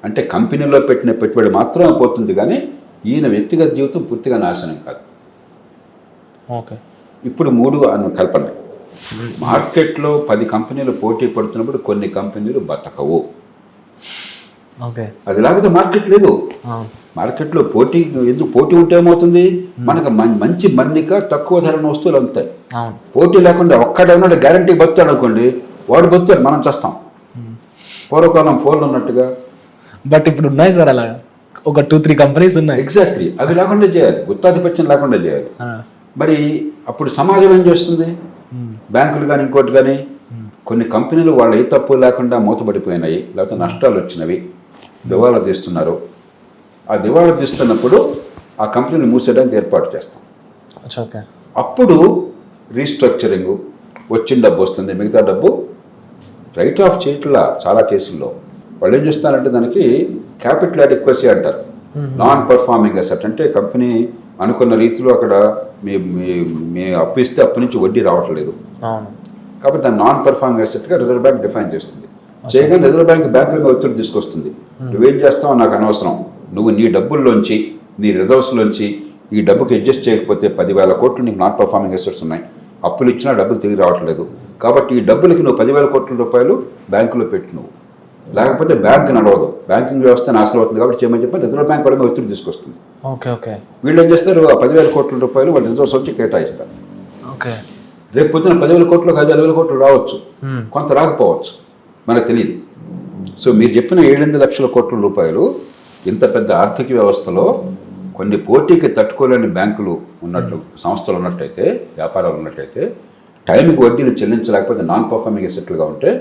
అంటే కంపెనీలో పెట్టిన పెట్టుబడి మాత్రమే పోతుంది, కానీ ఈయన వ్యక్తిగత జీవితం పూర్తిగా నాశనం కాదు. ఇప్పుడు 3 కల్పన. మార్కెట్లో 10 కంపెనీలు పోటీ పడుతున్నప్పుడు కొన్ని కంపెనీలు బతకవు. అది లేకపోతే మార్కెట్ లేదు. మార్కెట్లో పోటీ ఎందుకు? పోటీ ఉంటే ఏమవుతుంది? మనకు మంచి మన్నిక, తక్కువ ధరన వస్తువులు అందుతాయి. పోటీ లేకుండా ఒక్కడైనా గ్యారంటీ బతాడు అనుకోండి, వాడు బతాడు, మనం చేస్తాం. పూర్వకాలం ఫోన్లు ఉన్నట్టుగా. బట్ ఇప్పుడు ఉన్నాయి సార్ అలా ఒక 2-3 కంపెనీస్ ఉన్నాయి. ఎగ్జాక్ట్లీ, అవి లేకుండా చేయాలి, గుత్తాధిపత్యం లేకుండా చేయాలి. మరి అప్పుడు సమాజం ఏం చేస్తుంది? బ్యాంకులు కానీ ఇంకోటి కానీ కొన్ని కంపెనీలు వాళ్ళు ఏ తప్పు లేకుండా మూతపడిపోయినాయి, లేకపోతే నష్టాలు వచ్చినవి, దివాళా తీస్తున్నారు. ఆ దివాళా తీస్తున్నప్పుడు ఆ కంపెనీని మూసేయడానికి ఏర్పాటు చేస్తాం. అప్పుడు రీస్ట్రక్చరింగ్, వచ్చిన డబ్బు వస్తుంది, మిగతా డబ్బు రైట్ ఆఫ్ చేయట్లా. చాలా కేసుల్లో వాళ్ళు ఏం చేస్తున్నారంటే దానికి క్యాపిటల్ అడిక్వసీ అంటారు. నాన్ పర్ఫార్మింగ్ అసెట్ అంటే కంపెనీ అనుకున్న రీతిలో అక్కడ మీ అప్పు ఇస్తే అప్పు నుంచి వడ్డీ రావట్లేదు కాబట్టి దాన్ని నాన్ పర్ఫార్మింగ్ అసెట్గా రిజర్వ్ బ్యాంక్ డిఫైన్ చేస్తుంది. చేయగానే రిజర్వ్ బ్యాంక్ బ్యాంకులుగా ఒత్తిడి తీసుకొస్తుంది. నువ్వేం చేస్తావో నాకు అనవసరం, నువ్వు నీ డబ్బుల్లోంచి, నీ రిజర్వ్స్లోంచి ఈ డబ్బుకి అడ్జస్ట్ చేయకపోతే 10,000 కోట్లు నీకు నాన్ పర్ఫార్మింగ్ అసెట్స్ ఉన్నాయి, అప్పులు ఇచ్చినా డబ్బులు తిరిగి రావట్లేదు, కాబట్టి ఈ డబ్బులకి నువ్వు 10,000 కోట్ల రూపాయలు బ్యాంకులో పెట్టు, నువ్వు లేకపోతే బ్యాంక్ నడవదు, బ్యాంకింగ్ వ్యవస్థ నాశనం అవుతుంది, కాబట్టి చేయమని చెప్పి రిజర్వ్ బ్యాంక్ వాళ్ళ ఒత్తిడి తీసుకొస్తుంది. వీళ్ళు ఏం చేస్తారు? ఆ 10,000 కోట్ల రూపాయలు వాళ్ళ రిజర్వ్స్ వచ్చి కేటాయిస్తారు. రేపు పొద్దున 10,000 కోట్లకు 5,000 కోట్లు రావచ్చు, కొంత రాకపోవచ్చు, మనకు తెలియదు. సో మీరు చెప్పిన 7-8 లక్షల కోట్ల రూపాయలు ఇంత పెద్ద ఆర్థిక వ్యవస్థలో కొన్ని పోటీకి తట్టుకోలేని బ్యాంకులు ఉన్నట్లు, సంస్థలు ఉన్నట్టయితే, వ్యాపారాలు ఉన్నట్టయితే, టైంకి వడ్డీలు చెల్లించలేకపోతే నాన్ పర్ఫార్మింగ్ అసెట్లుగా ఉంటే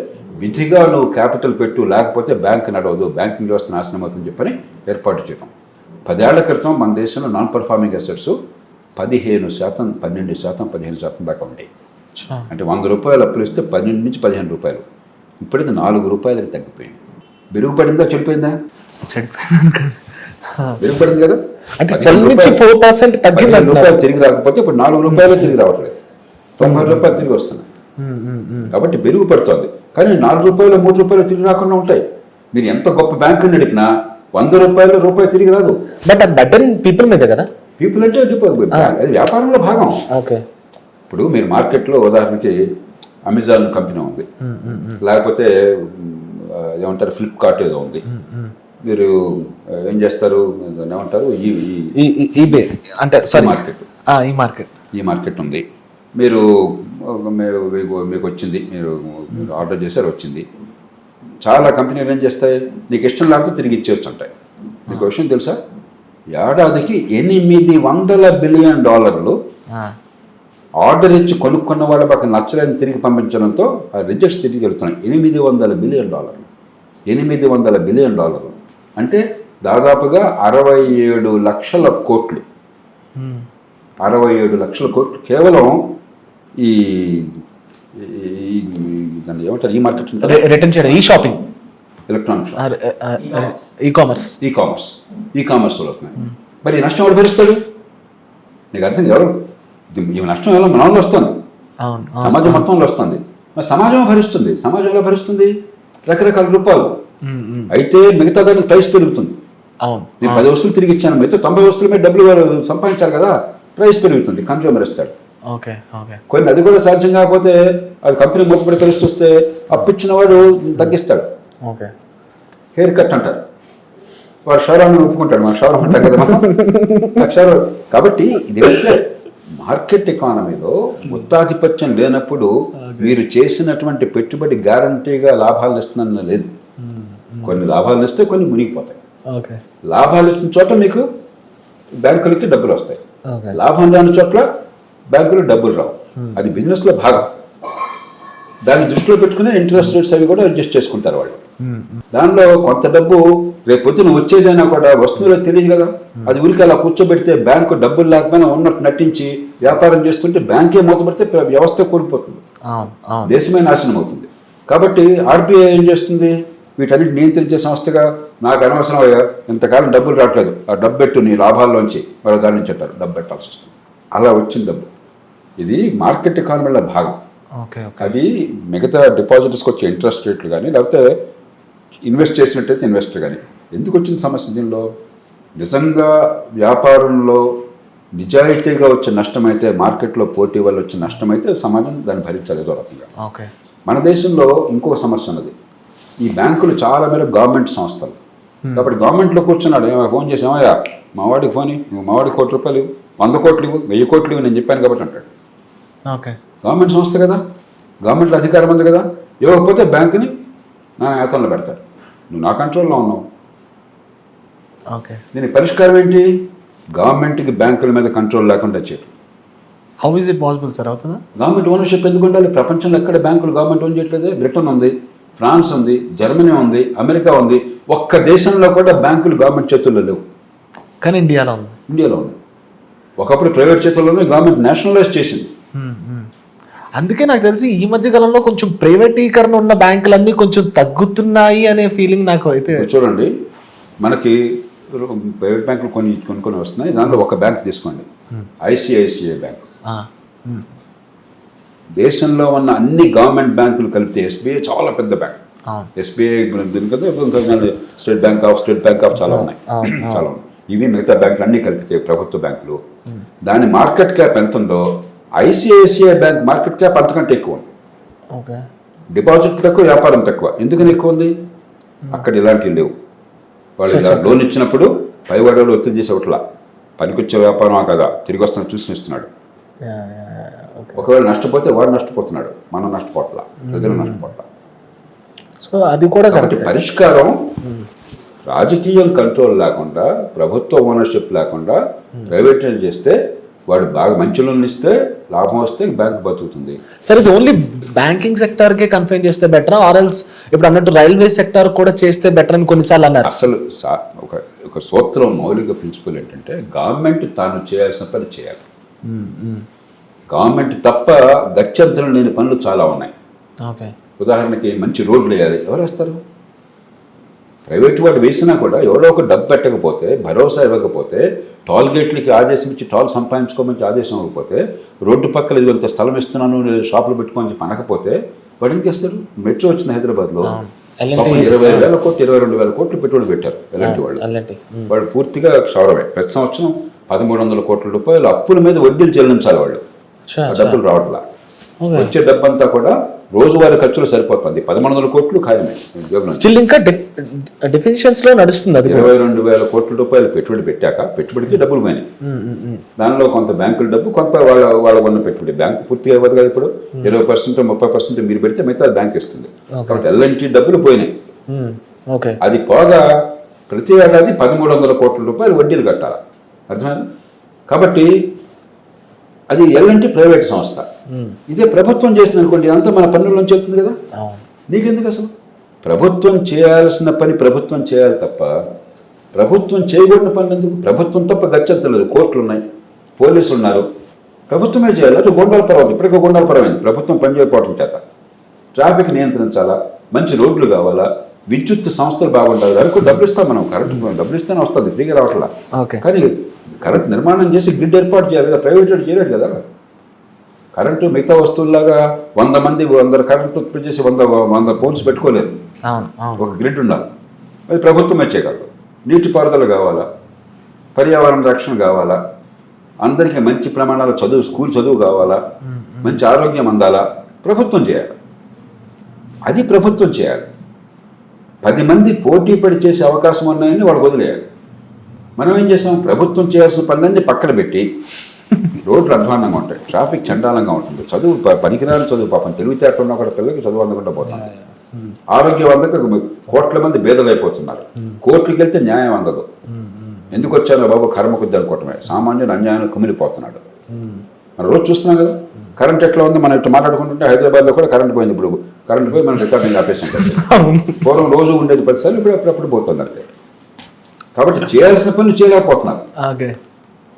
విధిగా నువ్వు క్యాపిటల్ పెట్టు, లేకపోతే బ్యాంక్ నడవదు, బ్యాంకింగ్ వ్యవస్థ నాశనం అవుతుందని చెప్పని ఏర్పాటు చేయడం. 10 ఏళ్ల క్రితం మన దేశంలో నాన్ పర్ఫార్మింగ్ అసెట్స్ 15%, 12%, 15% దాకా ఉంటాయి. అంటే 100 రూపాయలు అప్పులు ఇస్తే 12 నుంచి 15 రూపాయలు. ఇప్పుడైతే 4 రూపాయలకి తగ్గిపోయింది. మెరుగుపడిందా చెడిపోయిందా? మెరుగుపడింది కదా. అంటే 4% తగ్గింది. రూపాయలు తిరిగి రాకపోతే ఇప్పుడు 4 రూపాయలు తిరిగి రావట్లేదు, 90 రూపాయలు తిరిగి వస్తున్నాయి. కాబట్టి మెరుగుపడుతోంది. కానీ 4 రూపాయలు 3 రూపాయలు తిరిగి రాకుండా ఉంటాయి. మీరు ఎంత గొప్ప బ్యాంకు నడిపినా 100 రూపాయలు రూపాయి తిరిగి రాదు. బట్ అది బటన్ పీపుల్ మీద కదా. పీపుల్ అంటే అది వ్యాపారంలో భాగం. ఓకే. ఇప్పుడు మీరు మార్కెట్లో ఉదాహరణకి అమెజాన్ కంపెనీ ఉంది, లేకపోతే ఏమంటారు ఫ్లిప్కార్ట్ ఏదో ఉంది. మీరు ఏం చేస్తారు, ఏమంటారు ఈబే అంటే మార్కెట్, ఈ మార్కెట్ ఉంది. మీరు మీకు వచ్చింది, మీరు ఆర్డర్ చేశారు, వచ్చింది. చాలా కంపెనీలు ఏం చేస్తాయి, నీకు ఇష్టం లేకపోతే తిరిగి ఇచ్చేవచ్చు అంటాయి. మీకు విషయం తెలుసా, ఏడాదికి $800 బిలియన్ ఆర్డర్ ఇచ్చి కొనుక్కున్న వాళ్ళు మాకు నచ్చలేని తిరిగి పంపించడంతో ఆ రిజెక్ట్స్ తిరిగి వెళ్తున్నాయి. $800 బిలియన్, $800 బిలియన్ అంటే దాదాపుగా 67 లక్షల కోట్లు. 67 లక్షల కోట్లు కేవలం ఈ దాన్ని ఏమంటారు, ఈ మార్కెట్ రిటర్న్ చేయడం, ఈ షాపింగ్, ఎలక్ట్రానిక్ ఈ కామర్స్ అవుతున్నాయి. మరి ఈ నష్టం ఎవరు భరిస్తాడు? నీకు అర్థం ఎవరు? ఈ నష్టం ఎవరో మన వాళ్ళు వస్తుంది, సమాజం మొత్తంలో వస్తుంది. మరి సమాజం భరిస్తుంది. సమాజం ఎలా భరిస్తుంది? రకరకాల రూపాయలు. అయితే మిగతా దానికి ప్రైస్ పెరుగుతుంది. నేను 10 వస్తువులు తిరిగి ఇచ్చాను, మిగతా 90 వస్తువుల మీద డబ్బులు సంపాదించాలి కదా, ప్రైస్ పెరుగుతుంది, కన్జ్యూమర్ ఇస్తాడు. కొన్ని అది కూడా సాధ్యం కాకపోతే అది కంపెనీ మూతపడి పరిస్థితి వస్తే అప్పిచ్చిన వాడు తగ్గిస్తాడు. హెయిర్ కట్ అంటారు, వాడు షారాన్ని ఒప్పుకుంటాడు, మన షారం అంటాం కదా మనం. కాబట్టి ఇది మార్కెట్ ఎకానమీలో గుత్తాధిపత్యం లేనప్పుడు మీరు చేసినటువంటి పెట్టుబడి గ్యారంటీగా లాభాలు ఇస్తుందని లేదు. కొన్ని లాభాలు ఇస్తే కొన్ని మునిగిపోతాయి. లాభాలు ఇచ్చిన చోట మీకు బ్యాంకులకి డబ్బులు వస్తాయి, లాభం రాని చోట్ల బ్యాంకులు డబ్బులు రావు. అది బిజినెస్లో భాగం. దాన్ని దృష్టిలో పెట్టుకునే ఇంట్రెస్ట్ రేట్స్ అవి కూడా అడ్జస్ట్ చేసుకుంటారు వాళ్ళు. దానిలో కొంత డబ్బు రేపు పొద్దున వచ్చేదైనా కూడా వస్తువులో తెలియదు కదా. అది ఊరికి అలా కూర్చోబెడితే బ్యాంకు డబ్బులు లేకపోయినా ఉన్నట్టు నటించి వ్యాపారం చేస్తుంటే బ్యాంకే మూతపడితే వ్యవస్థ కూలిపోతుంది, దేశమే నాశనం అవుతుంది. కాబట్టి ఆర్బీఐ ఏం చేస్తుంది, వీటన్నిటి నియంత్రించే సంస్థగా నాకు అనవసరం అయ్యా, ఇంతకాలం డబ్బులు రావట్లేదు, ఆ డబ్బు పెట్టు నీ లాభాల్లోంచి మరో దాని నుంచి అంటారు, డబ్బు పెట్టాల్సి వస్తుంది. అలా వచ్చిన డబ్బు ఇది మార్కెట్ ఎకానమీలో భాగం. అది మిగతా డిపాజిటర్స్కి వచ్చే ఇంట్రెస్ట్ రేట్లు కానీ, లేకపోతే ఇన్వెస్ట్ చేసినట్టయితే ఇన్వెస్టర్ కానీ. ఎందుకు వచ్చిన సమస్య దీనిలో? నిజంగా వ్యాపారంలో నిజాయితీగా వచ్చే నష్టమైతే, మార్కెట్లో పోటీ వల్ల వచ్చే నష్టమైతే సమాజం దాన్ని భరించాలి ఏదో రకంగా. మన దేశంలో ఇంకొక సమస్య ఉన్నది, ఈ బ్యాంకులు చాలా మేరకు గవర్నమెంట్ సంస్థలు. కాబట్టి గవర్నమెంట్లో కూర్చున్నాడు, ఫోన్ చేసి ఏమయ్యా మా వాడికి ఫోన్, మా వాడికి ₹1 కోట్లు ఇవ్వు, 100 కోట్లు ఇవ్వు, 1000 కోట్లు ఇవ్వు, నేను చెప్పాను కాబట్టి అంటాడు. గవర్నమెంట్ సంస్థ కదా, గవర్నమెంట్లో అధికారం ఉంది కదా, ఇవ్వకపోతే బ్యాంకుని నా నేతల్లో పెడతాడు. నువ్వు నా కంట్రోల్లో ఉన్నావు. దీని పరిష్కారం ఏంటి? గవర్నమెంట్కి బ్యాంకుల మీద కంట్రోల్ లేకుండా చేయడం. How is it possible sir? అవుతుందా? గవర్నమెంట్ ఓనర్షిప్ ఎందుకు ఉండాలి? ప్రపంచంలో ఎక్కడ బ్యాంకులు గవర్నమెంట్ ఓన్ చేయట్లేదు. బ్రిటన్ ఉంది, ఫ్రాన్స్ ఉంది, జర్మనీ ఉంది, అమెరికా ఉంది. ఒక్క దేశంలో కూడా బ్యాంకులు గవర్నమెంట్ చేతుల్లో లేవు. కానీ ఇండియాలో ఉంది. ఒకప్పుడు ప్రైవేట్ చేతుల్లోనే గవర్నమెంట్ నేషనలైజ్ చేసింది. అందుకే నాకు తెలిసి ఈ మధ్య కాలంలో కొంచెం ప్రైవేటీకరణ ఉన్న బ్యాంకులన్నీ కొంచెం తగ్గుతున్నాయి అనే ఫీలింగ్ నాకు అయితే. చూడండి, మనకి ప్రైవేట్ బ్యాంకులు కొన్ని వస్తున్నాయి. దాంట్లో ఒక బ్యాంక్ తీసుకోండి, ఐసిఐసిఐ బ్యాంక్. దేశంలో ఉన్న అన్ని గవర్నమెంట్ బ్యాంకులు కలిపితే ఎస్బీఐ చాలా పెద్ద బ్యాంక్. ఎస్బీఐ దీని కదా, స్టేట్ బ్యాంక్ ఆఫ్ చాలా ఉన్నాయి. ఇవి మిగతా బ్యాంకులు అన్నీ కలిపితే ప్రభుత్వ బ్యాంకులు. దాని మార్కెట్ క్యాప్ ఎంత ఉందో ఐసిఐసిఐ బ్యాంక్ మార్కెట్ క్యాప్ అంతకంటే ఎక్కువ ఉంది. డిపాజిట్ తక్కువ, వ్యాపారం తక్కువ. ఎందుకని ఎక్కువ ఉంది? అక్కడ ఇలాంటివి లేవు. వాళ్ళు ఇలా లోన్ ఇచ్చినప్పుడు పైవాడు ఒత్తిడి చేసే ఒకట్లా పనికొచ్చే వ్యాపారం కదా, తిరిగి వస్తున్నా చూసి ఇస్తున్నాడు. ఒకవేళ నష్టపోతే వాడు నష్టపోతున్నాడు, మనం నష్టపోట్లా, ప్రజలు నష్టపోట్లా. సో అది కూడా కాబట్టి పరిష్కారం రాజకీయం కంట్రోల్ లేకుండా, ప్రభుత్వ ఓనర్షిప్ లేకుండా ప్రైవేటైజ్ చేస్తే, వాడు బాగా మంచి లోన్లు ఇస్తే లాభం వస్తే బ్యాంక్ బతుకుతుంది. సరే, ఇది ఓన్లీ బ్యాంకింగ్ సెక్టార్కే కన్ఫైన్ చేస్తే బెటర్, ఆర్ ఎల్స్ ఇప్పుడు అన్నట్టు రైల్వే సెక్టార్ కూడా చేస్తే బెటర్ అని కొన్నిసార్లు అన్నారు. అసలు ఒక సూత్రం మౌలిక ప్రిన్సిపల్ ఏంటంటే గవర్నమెంట్ తాను చేయాల్సిన పని చేయాలి. గవర్నమెంట్ తప్ప గత్యంతరం లేని పనులు చాలా ఉన్నాయి. ఓకే, ఉదాహరణకి మంచి రోడ్లు వేయాలి, ఎవరు వేస్తారు? ప్రైవేట్ వాడు వేసినా కూడా ఎవరో ఒక డబ్బు పెట్టకపోతే, భరోసా ఇవ్వకపోతే, టోల్ గేట్లకి ఆదేశం ఇచ్చి టోల్ సంపాదించుకోమని ఆదేశం ఇవ్వకపోతే, రోడ్డు పక్కన ఇదిగొంత స్థలం ఇస్తున్నాను షాపులు పెట్టుకోమని చెప్పి అనకపోతే వాడు ఏం చేస్తారు? మెట్రో వచ్చిన హైదరాబాద్లో 20,000 కోట్లు 22,000 కోట్లు పెట్టుబడి పెట్టారు ఎలాంటి వాళ్ళు పూర్తిగా క్షౌరమే. ప్రతి సంవత్సరం 1,300 కోట్ల రూపాయలు అప్పుల మీద వడ్డీలు చెల్లించాలి వాళ్ళు. డబ్బులు రావట్లా. వచ్చే డబ్బంతా కూడా రోజువారీ ఖర్చులు సరిపోతుంది. 1,300 కోట్లు ఖాయమే. స్టిల్ ఇంకా డెఫినిషన్స్ లో నడుస్తుంది. అది 22,000 కోట్ల రూపాయలు పెట్టుబడి పెట్టాక పెట్టుబడికి డబ్బులు పోయినాయి. దానిలో కొంత బ్యాంకుల డబ్బు, కొంత వాళ్ళ ఉన్న పెట్టుబడి. బ్యాంకు పూర్తిగా ఇవ్వదు కదా. ఇప్పుడు 20% 30% మీరు పెడితే మిగతా బ్యాంక్ ఇస్తుంది. కాబట్టి ఎల్ఎన్టీ డబ్బులు పోయినాయి. అది పోగా ప్రతి ఏడాది 1,300 కోట్ల రూపాయలు వడ్డీలు కట్టాలి. అర్థమైంది? కాబట్టి అది ఎల్ఎన్టీ ప్రైవేట్ సంస్థ. ఇదే ప్రభుత్వం చేసింది అనుకోండి, అంతా మన పన్నుల్లోంచి చెప్తుంది కదా. నీకెందుకు అసలు? ప్రభుత్వం చేయాల్సిన పని ప్రభుత్వం చేయాలి తప్ప ప్రభుత్వం చేయకూడని పనులు ఎందుకు? ప్రభుత్వం తప్ప గచ్చంతలేదు. కోర్టులు ఉన్నాయి, పోలీసులు ఉన్నారు, ప్రభుత్వమే చేయాలి. అది గొండాల పర్వం. ఇప్పటికీ గొండాల పరమైంది ప్రభుత్వం పనిచేయకపోవడం చేత. ట్రాఫిక్ నియంత్రించాలా, మంచి రోడ్లు కావాలా, విద్యుత్ సంస్థలు బాగుండాలి. దానికి డబ్బులు ఇస్తాం మనం. కరెంటు డబ్బులు ఇస్తేనే వస్తుంది, ఫ్రీగా రావట్లా. కానీ కరెంట్ నిర్మాణం చేసి గ్రిడ్ ఏర్పాటు చేయాలి కదా. ప్రైవేట్ చేయలేడు కదా. కరెంటు మిగతా వస్తువుల్లాగా 100 మంది 100 కరెంటు ఉత్పత్తి చేసి 100 పోల్స్ పెట్టుకోలేదు. ఒక గ్రిడ్ ఉండాలి. అది ప్రభుత్వమే చేయగలదు. నీటిపారుదల కావాలా, పర్యావరణ రక్షణ కావాలా, అందరికీ మంచి ప్రమాణాల చదువు, స్కూల్ చదువు కావాలా, మంచి ఆరోగ్యం అందాలా, ప్రభుత్వం చేయాలి. అది ప్రభుత్వం చేయాలి. 10 మంది పోటీ పడి చేసే అవకాశం ఉన్నాయని వాళ్ళకి వదిలేయాలి. మనం ఏం చేసాం? ప్రభుత్వం చేయాల్సిన పనులన్నీ పక్కన పెట్టి రోడ్లు అధ్వానంగా ఉంటాయి, ట్రాఫిక్ చండాలంగా ఉంటుంది, చదువు పనికిరాని చదువు, పాపం తెలివితేటలు ఉన్న ఒక పిల్లలకి చదువు అందకుండా పోతుంది, ఆరోగ్యం అందక కోట్ల మంది బేదలైపోతున్నారు, కోర్టుకి వెళ్తే న్యాయం అందదు. ఎందుకు వచ్చానో బాబు కర్మ కొద్ది అనుకోవటమే. సామాన్యుడు అన్యాయాన్ని కుమిలిపోతున్నాడు. మనం రోజు చూస్తున్నాం కదా. కరెంట్ ఎట్లా ఉంది? మనం ఇట్లా మాట్లాడుకుంటుంటే హైదరాబాద్లో కూడా కరెంట్ పోయింది. ఇప్పుడు కరెంట్ పోయి మనం రికార్డింగ్ ఆపేసాం కదా. పూర్వం రోజు ఉండేది 10 సార్లు, ఇప్పుడు అప్పుడప్పుడు పోతుంది అంతే. కాబట్టి చేయాల్సిన పనులు చేయలేకపోతున్నారు.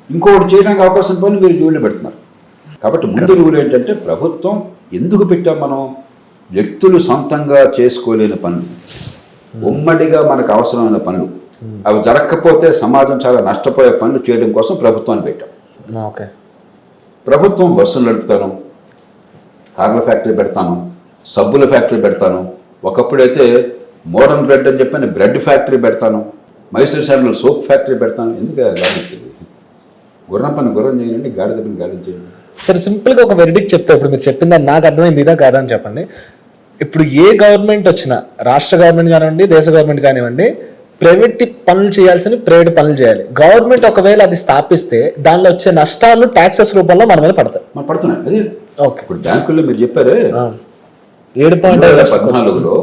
ఇంకొకటి చేయడానికి అవకాశం పనులు మీరు జోళ్ళు పెడుతున్నారు. కాబట్టి ముందు రూల్ ఏంటంటే ప్రభుత్వం ఎందుకు పెట్టాం మనం? వ్యక్తులు సొంతంగా చేసుకోలేని పనులు, ఉమ్మడిగా మనకు అవసరమైన పనులు, అవి జరగకపోతే సమాజం చాలా నష్టపోయే పనులు చేయడం కోసం ప్రభుత్వాన్ని పెట్టాం. ప్రభుత్వం బస్సులు నడుపుతాను, కార్ల ఫ్యాక్టరీ పెడతాను, సబ్బుల ఫ్యాక్టరీ పెడతాను, ఒకప్పుడైతే మోడర్న్ బ్రెడ్ అని చెప్పని బ్రెడ్ ఫ్యాక్టరీ పెడతాను, మైసూర్ శాండల్ సోప్ ఫ్యాక్టరీ పెడతాను. ఎందుకు గాడించేది? గుర్రం పని గుర్రం చేయండి, గాడిద పని గాడి చేయండి. సరే, సింపుల్గా ఒక వెరిడిక్ట్ చెప్తే, ఇప్పుడు మీరు చెప్పింది నాకు అర్థమైంది, ఇదా కాదా అని చెప్పండి. ఇప్పుడు ఏ గవర్నమెంట్ వచ్చినా, రాష్ట్ర గవర్నమెంట్ కానివ్వండి, దేశ గవర్నమెంట్ కానివ్వండి, ప్రైవేట్ పనులు చేయాల్సిన ప్రైవేట్ పనులు చేయాలి. గవర్నమెంట్ ఒకవేళ అది స్థాపిస్తే దానిలో వచ్చే నష్టాలు ట్యాక్సెస్ రూపంలో మన మీద పడతాయి. పడుతున్నాయి. అది ఓకే. ఇప్పుడు బ్యాంకుల్లో మీరు చెప్పారే 7.14లో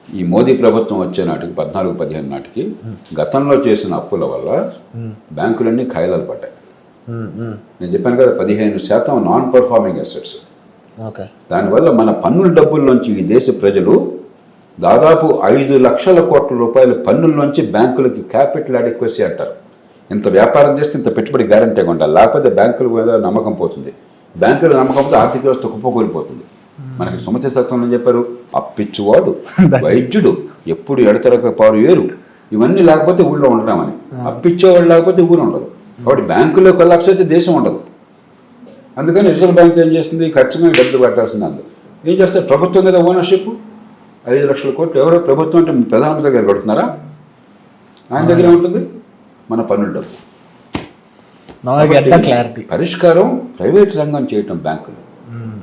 ఈ మోదీ ప్రభుత్వం వచ్చే నాటికి 14-15 నాటికి గతంలో చేసిన అప్పుల వల్ల బ్యాంకులన్నీ ఖాయిలాలు పడ్డాయి. నేను చెప్పాను కదా, 15% నాన్ పర్ఫార్మింగ్ అసెట్స్. దానివల్ల మన పన్నుల డబ్బుల్లోంచి ఈ దేశ ప్రజలు దాదాపు 5 లక్షల కోట్ల రూపాయల పన్నుల్లోంచి బ్యాంకులకి క్యాపిటల్ అడిక్వసీ అంటారు. ఇంత వ్యాపారం చేస్తే ఇంత పెట్టుబడి గ్యారంటీగా ఉండాలి, లేకపోతే బ్యాంకుల మీద నమ్మకం పోతుంది. బ్యాంకుల నమ్మకం పోతే ఆర్థిక వ్యవస్థ కుప్పకూలిపోతుంది. మనకి సుమతి సత్వంలో చెప్పారు, అప్పిచ్చువాడు వైద్యుడు ఎప్పుడు ఎడతెరక పారు ఏరు, ఇవన్నీ లేకపోతే ఊళ్ళో ఉండడామని. అప్పిచ్చేవాడు లేకపోతే ఊరు ఉండదు. కాబట్టి బ్యాంకులో కొలాప్స్ అయితే దేశం ఉండదు. అందుకని రిజర్వ్ బ్యాంక్ ఏం చేస్తుంది? ఖర్చు మీద డబ్బులు పెట్టాల్సింది. అందులో ఏం చేస్తారు? ప్రభుత్వం మీద ఓనర్షిప్ 5 లక్షల కోట్లు. ఎవరో ప్రభుత్వం అంటే ప్రధానమంత్రి దగ్గర కడుతున్నారా? ఆయన దగ్గరే ఉంటుంది మన పన్నుల డబ్బు. పరిష్కారం ప్రైవేట్ రంగం చేయటం బ్యాంకులు.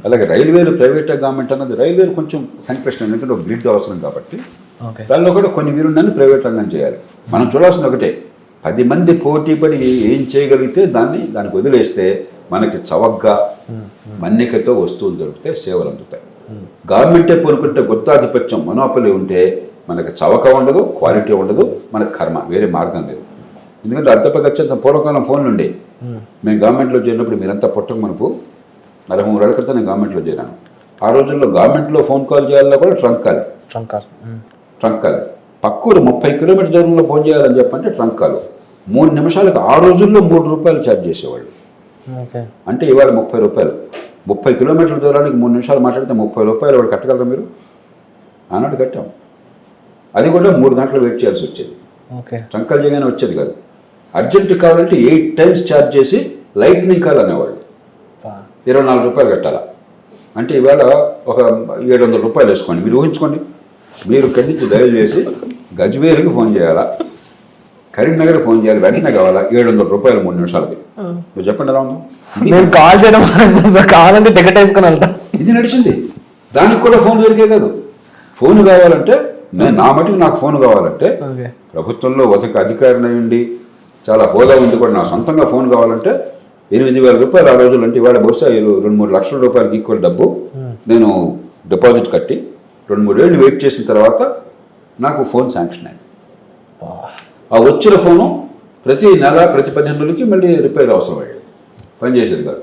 అలాగే రైల్వేలు ప్రైవేట్ గవర్నమెంట్ అన్నది, రైల్వేలు కొంచెం సంక్లిష్టం, ఎందుకంటే ఒక గ్రిడ్ అవసరం కాబట్టి దానిలో కూడా కొన్ని వీరుండని ప్రైవేట్ రంగం చేయాలి. మనం చూడాల్సిన ఒకటే, 10 మంది పోటీ పడి ఏం చేయగలిగితే దానికి వదిలేస్తే మనకి చవకగా మన్నికతో వస్తువులు దొరుకుతాయి, సేవలు అందుతాయి. గవర్నమెంటే పూనుకుంటే గుత్తాధిపత్యం మొనోపలి ఉంటే మనకి చవక ఉండదు, క్వాలిటీ ఉండదు, మనకు కర్మ, వేరే మార్గం లేదు. ఎందుకంటే అర్ధపగచ్చంత పూర్వకాలం ఫోన్లు ఉండే. మేము గవర్నమెంట్లో చేరినప్పుడు మీరంతా పుట్టక మనకు 43 ఏళ్ల క్రితం నేను గవర్నమెంట్లో చేరాను. ఆ రోజుల్లో గవర్నమెంట్లో ఫోన్ కాల్ చేయాలన్నా కూడా ట్రంక్ కాల్. పక్క పక్కూరు 30 కిలోమీటర్ దూరంలో ఫోన్ చేయాలని చెప్పంటే ట్రంక్ కాల్ 3 నిమిషాలకు ఆ రోజుల్లో 3 రూపాయలు ఛార్జ్ చేసేవాళ్ళు. ఓకే. అంటే ఇవాళ 30 రూపాయలు. 30 కిలోమీటర్ల దూరానికి 3 నిమిషాలు మాట్లాడితే 30 రూపాయలు వాడు కట్టగలరా మీరు? ఆనాడు కట్టాం. అది కూడా 3 గంటలు వెయిట్ చేయాల్సి వచ్చేది. ఓకే. ట్రంక్ కాల్ చేయగానే వచ్చేది కాదు. అర్జెంట్ కావాలంటే 8 టైమ్స్ ఛార్జ్ చేసి లైట్నింగ్ కాల్ అనేవాళ్ళు. 24 రూపాయలు కట్టాలా. అంటే ఇవాళ ఒక 700 రూపాయలు వేసుకోండి. మీరు ఊహించుకోండి, మీరు ఇక్కడి నుంచి డయల్ చేసి గజ్వేల్కి ఫోన్ చేయాలా, కరీంనగర్ ఫోన్ చేయాలి, వెంటనే కావాలా 700 రూపాయలు 3 నిమిషాలకి. మీరు చెప్పండి ఎలా ఉందో. నేను కాల్ చేయడం సార్, కావాలంటే టికెట్ వేసుకొని వెళ్తా. ఇది నడిచింది. దానికి కూడా ఫోన్ దొరికే కాదు. ఫోన్ కావాలంటే నా మటుకు నాకు ఫోన్ కావాలంటే ప్రభుత్వంలో ఒక అధికారిని అయ్యండి, చాలా హోదా ఉంది కూడా, నా సొంతంగా ఫోన్ కావాలంటే 8,000 రూపాయలు ఆ రోజులు. అంటే ఇవాళ బహుశా 2-3 లక్షల రూపాయలకి ఈక్వల్ డబ్బు నేను డిపాజిట్ కట్టి 2-3 ఏళ్ళు వెయిట్ చేసిన తర్వాత నాకు ఫోన్ శాంక్షన్ అయింది. ఆ వచ్చిన ఫోను ప్రతి నెల ప్రతి 15 రోజులకి మళ్ళీ రిపేర్ అవసరం అయ్యేది, పనిచేసేది కాదు.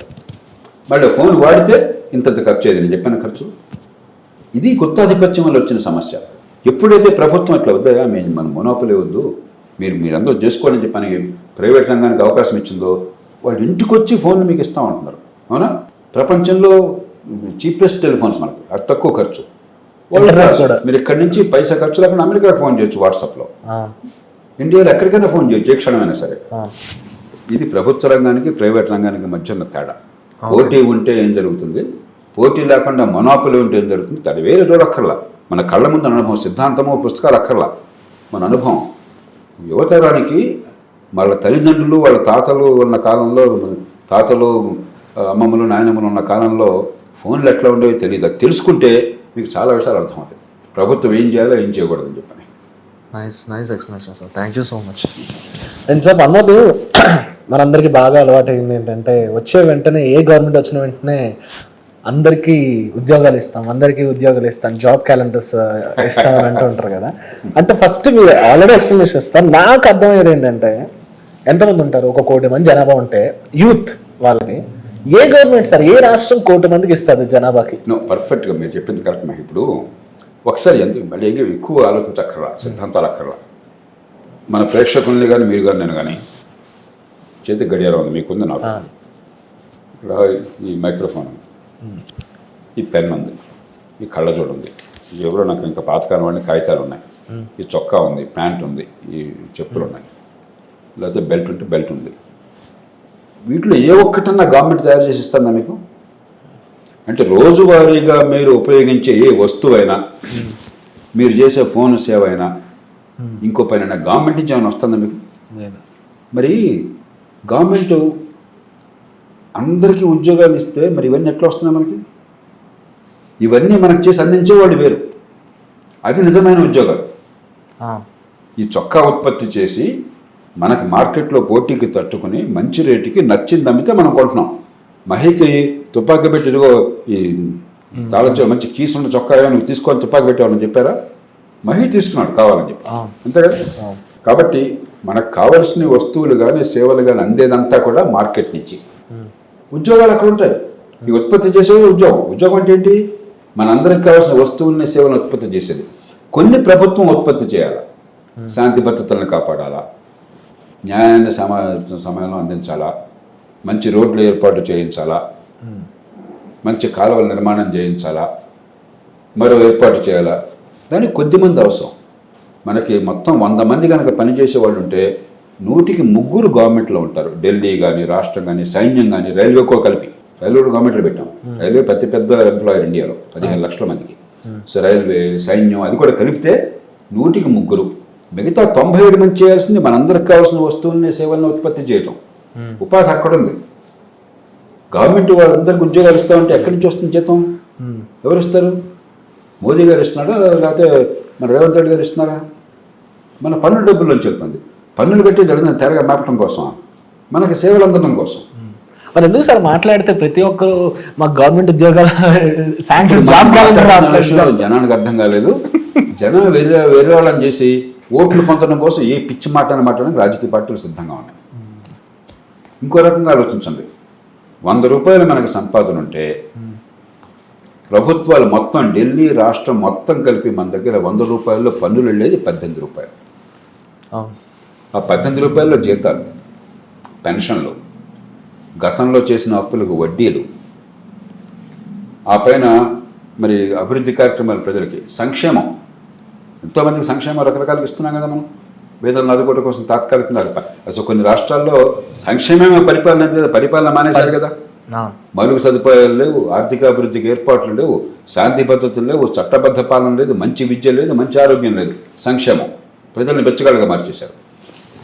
మళ్ళీ ఫోన్ వాడితే ఇంతంత ఖర్చు అయ్యేది. నేను చెప్పిన ఖర్చు ఇది గుత్తాధిపత్యం వల్ల వచ్చిన సమస్య. ఎప్పుడైతే ప్రభుత్వం ఇట్లా వద్దా మన మొనోపలి వద్దు, మీరందరూ చేసుకోండి అని చెప్పని ప్రైవేట్ రంగానికి అవకాశం ఇచ్చిందో, వాళ్ళు ఇంటికి వచ్చి ఫోన్లు మీకు ఇస్తామంటున్నారు. అవునా? ప్రపంచంలో చీపెస్ట్ టెలిఫోన్స్ మనకు, అది తక్కువ ఖర్చు. మీరు ఇక్కడి నుంచి పైసా ఖర్చు లేకుండా అమెరికాకి ఫోన్ చేయొచ్చు వాట్సాప్లో. ఇండియాలో ఎక్కడికైనా ఫోన్ చేయొచ్చు ఏ క్షణమైనా సరే. ఇది ప్రభుత్వ రంగానికి ప్రైవేట్ రంగానికి మధ్య ఉన్న తేడా. పోటీ ఉంటే ఏం జరుగుతుంది, పోటీ లేకుండా మొనోపలి ఉంటే ఏం జరుగుతుంది, అది వేరే చూడక్కర్లా. మన కళ్ళ ముందు అనుభవం, సిద్ధాంతము పుస్తకాలు అక్కర్లా, మన అనుభవం. యువతరానికి వాళ్ళ తల్లిదండ్రులు వాళ్ళ తాతలు ఉన్న కాలంలో, తాతలు అమ్మమ్మలు నాయనమ్మలు ఉన్న కాలంలో ఫోన్లు ఎట్లా ఉండేవి తెలియదు. అది తెలుసుకుంటే మీకు చాలా విషయాలు అర్థమవుతాయి. ప్రభుత్వం ఏం చేయాలో ఏం చేయకూడదని చెప్పని. Nice explanation sir, thank you so much. And sir అన్నది మనందరికీ బాగా అలవాటు అయింది ఏంటంటే, వచ్చే వెంటనే ఏ గవర్నమెంట్ వచ్చిన వెంటనే అందరికీ ఉద్యోగాలు ఇస్తాం, జాబ్ క్యాలెండర్స్ ఇస్తామని అంటూ ఉంటారు కదా. అంటే ఫస్ట్ మీరు ఆల్రెడీ ఎక్స్ప్లెనేషన్ ఇస్తారు. నాకు అర్థమయ్యేది ఏంటంటే, ఎంతమంది ఉంటారు, 1 కోటి మంది జనాభా ఉంటే యూత్ వాళ్ళకి ఏ గవర్నమెంట్ సార్, ఏ రాష్ట్రం 1 కోటి మందికి ఇస్తుంది జనాభాకి? పర్ఫెక్ట్గా మీరు చెప్పింది కరెక్ట్. మాకు ఇప్పుడు ఒకసారి మళ్ళీ ఎక్కువ ఆలోచించక్కర్లా, సిద్ధాంతాలు అక్కర్లా. మన ప్రేక్షకుల్ని కానీ మీరు కానీ నేను కానీ చేతి గడియారం ఉంది, మీకుంది, నాకు ఈ మైక్రోఫోన్ ఉంది, ఈ పెన్ ఉంది, ఈ కళ్ళజోడు ఉంది, ఎవరో నాకు ఇంకా పాతకాలం వాడిని కాగితాలు ఉన్నాయి, ఈ చొక్కా ఉంది, ప్యాంట్ ఉంది, ఈ చెప్పులు ఉన్నాయి, లేకపోతే బెల్ట్ ఉంటే బెల్ట్ ఉంది. వీటిలో ఏ ఒక్కటన్నా గవర్నమెంట్ తయారు చేసి ఇస్తుందా మీకు? అంటే రోజువారీగా మీరు ఉపయోగించే ఏ వస్తువైనా, మీరు చేసే ఫోన్ సేవ అయినా, ఇంకో పైన గవర్నమెంట్ నుంచి ఏమైనా వస్తుందా మీకు? మరి గవర్నమెంట్ అందరికీ ఉద్యోగాలు ఇస్తే మరి ఇవన్నీ ఎట్లా వస్తున్నాయి మనకి? ఇవన్నీ మనకు చేసి అందించేవాడు వేరు, అది నిజమైన ఉద్యోగాలు. ఈ చొక్కా ఉత్పత్తి చేసి మనకి మార్కెట్లో పోటీకి తట్టుకుని మంచి రేటుకి నచ్చింది అమ్మితే మనం కొంటున్నాం. మహికి తుపాకీ పెట్టి ఇదిగో ఈ తాళంచో మంచి కీసు ఉన్న చొక్కా నువ్వు తీసుకొని తుపాకీ పెట్టావని చెప్పారా? మహి తీసుకున్నాడు కావాలని చెప్పి, అంతే కదా. కాబట్టి మనకు కావలసిన వస్తువులు కానీ సేవలు కానీ అందేదంతా కూడా మార్కెట్ నుంచి. ఉద్యోగాలు అక్కడ ఉంటాయి. ఈ ఉత్పత్తి చేసేది ఉద్యోగం అంటే ఏంటి? మనందరికి కావాల్సిన వస్తువుల్ని సేవలను ఉత్పత్తి చేసేది. కొన్ని ప్రభుత్వం ఉత్పత్తి చేయాలా, శాంతి భద్రతలను కాపాడాలా, న్యాయాన్ని సమయంలో అందించాలా, మంచి రోడ్లు ఏర్పాటు చేయించాలా, మంచి కాలువల నిర్మాణం చేయించాలా, మరో ఏర్పాటు చేయాలా. దానికి కొద్దిమంది అవసరం. మనకి మొత్తం 100 మంది కనుక పనిచేసే వాళ్ళు ఉంటే 100కి 3 గవర్నమెంట్లో ఉంటారు. ఢిల్లీ కానీ, రాష్ట్రం కానీ, సైన్యం కానీ, రైల్వేకో కలిపి. రైల్వే గవర్నమెంట్లో పెట్టాం. రైల్వే పెద్ద ఎంప్లాయర్ ఇండియాలో 15 లక్షల మందికి. సో రైల్వే, సైన్యం అది కూడా కలిపితే 100కి 3. మిగతా 97 మంది చేయాల్సింది మనందరికి కావాల్సిన వస్తువుల్ని సేవలను ఉత్పత్తి చేయటం. ఉపాధి అక్కడ ఉంది. గవర్నమెంట్ వాళ్ళందరికీ ఉద్యోగాలు ఇస్తామంటే ఎక్కడి నుంచి వస్తుంది జీతం? ఎవరు ఇస్తారు? మోదీ గారు ఇస్తున్నాడా, లేకపోతే మన రేవంత్ రెడ్డి గారు ఇస్తున్నారా? మన పన్నుల డబ్బుల్లోంచి వెళ్తుంది. పన్నులు కట్టి జరిగిన తెరగా మేపటం కోసం, మనకి సేవలు అందడం కోసం. మరి ఎందుకు సార్ మాట్లాడితే ప్రతి ఒక్కరు మాకు గవర్నమెంట్ ఉద్యోగాలు జనానికి అర్థం కాలేదు. జనం వేరే వాళ్ళని చేసి ఓట్లు పొందడం కోసం ఏ పిచ్చి మాటని మాట్లాడడానికి రాజకీయ పార్టీలు సిద్ధంగా ఉన్నాయి. ఇంకో రకంగా ఆలోచించండి. 100 రూపాయలు మనకి సంపాదన ఉంటే ప్రభుత్వాలు మొత్తం ఢిల్లీ రాష్ట్రం మొత్తం కలిపి మన దగ్గర 100 రూపాయల్లో పన్నులు వెళ్ళేది 18 రూపాయలు. అవును. ఆ 18 రూపాయల్లో జీతాలు, పెన్షన్లు, గతంలో చేసిన అప్పులకు వడ్డీలు, ఆ పైన మరి అభివృద్ధి కార్యక్రమాలు, ప్రజలకి సంక్షేమం, ఎంతోమందికి సంక్షేమం రకరకాలుగా ఇస్తున్నాం కదా మనం. వేదనలు ఆదుకోవడం కోసం తాత్కాలికంగా అసలు కొన్ని రాష్ట్రాల్లో సంక్షేమమే పరిపాలన మానేశారు కదా. మౌలిక సదుపాయాలు లేవు, ఆర్థిక అభివృద్ధికి ఏర్పాట్లు లేవు, శాంతి భద్రతలు లేవు, చట్టబద్ధ పాలన లేదు, మంచి విద్య లేదు, మంచి ఆరోగ్యం లేదు, సంక్షేమం ప్రజల్ని బెచ్చగాలుగా మార్చేశారు.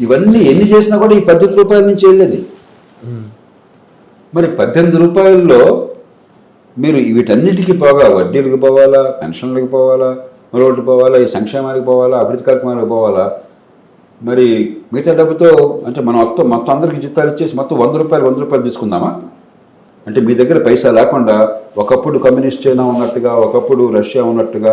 ఇవన్నీ ఎన్ని చేసినా కూడా ఈ 18 రూపాయల నుంచి వెళ్ళేది. మరి 18 రూపాయల్లో మీరు వీటన్నిటికీ పోగా వడ్డీలకు పోవాలా, పెన్షన్లకు పోవాలా, మరొకటి పోవాలా, ఈ సంక్షేమానికి పోవాలా, అభివృద్ధి కార్యక్రమాలకు పోవాలా. మరి మిగతా డబ్బుతో అంటే మనం మొత్తం అందరికీ జీతాలు ఇచ్చేసి మొత్తం 100 రూపాయలు తీసుకుందామా? అంటే మీ దగ్గర పైసా లేకుండా ఒకప్పుడు కమ్యూనిస్ట్ చైనా ఉన్నట్టుగా, ఒకప్పుడు రష్యా ఉన్నట్టుగా,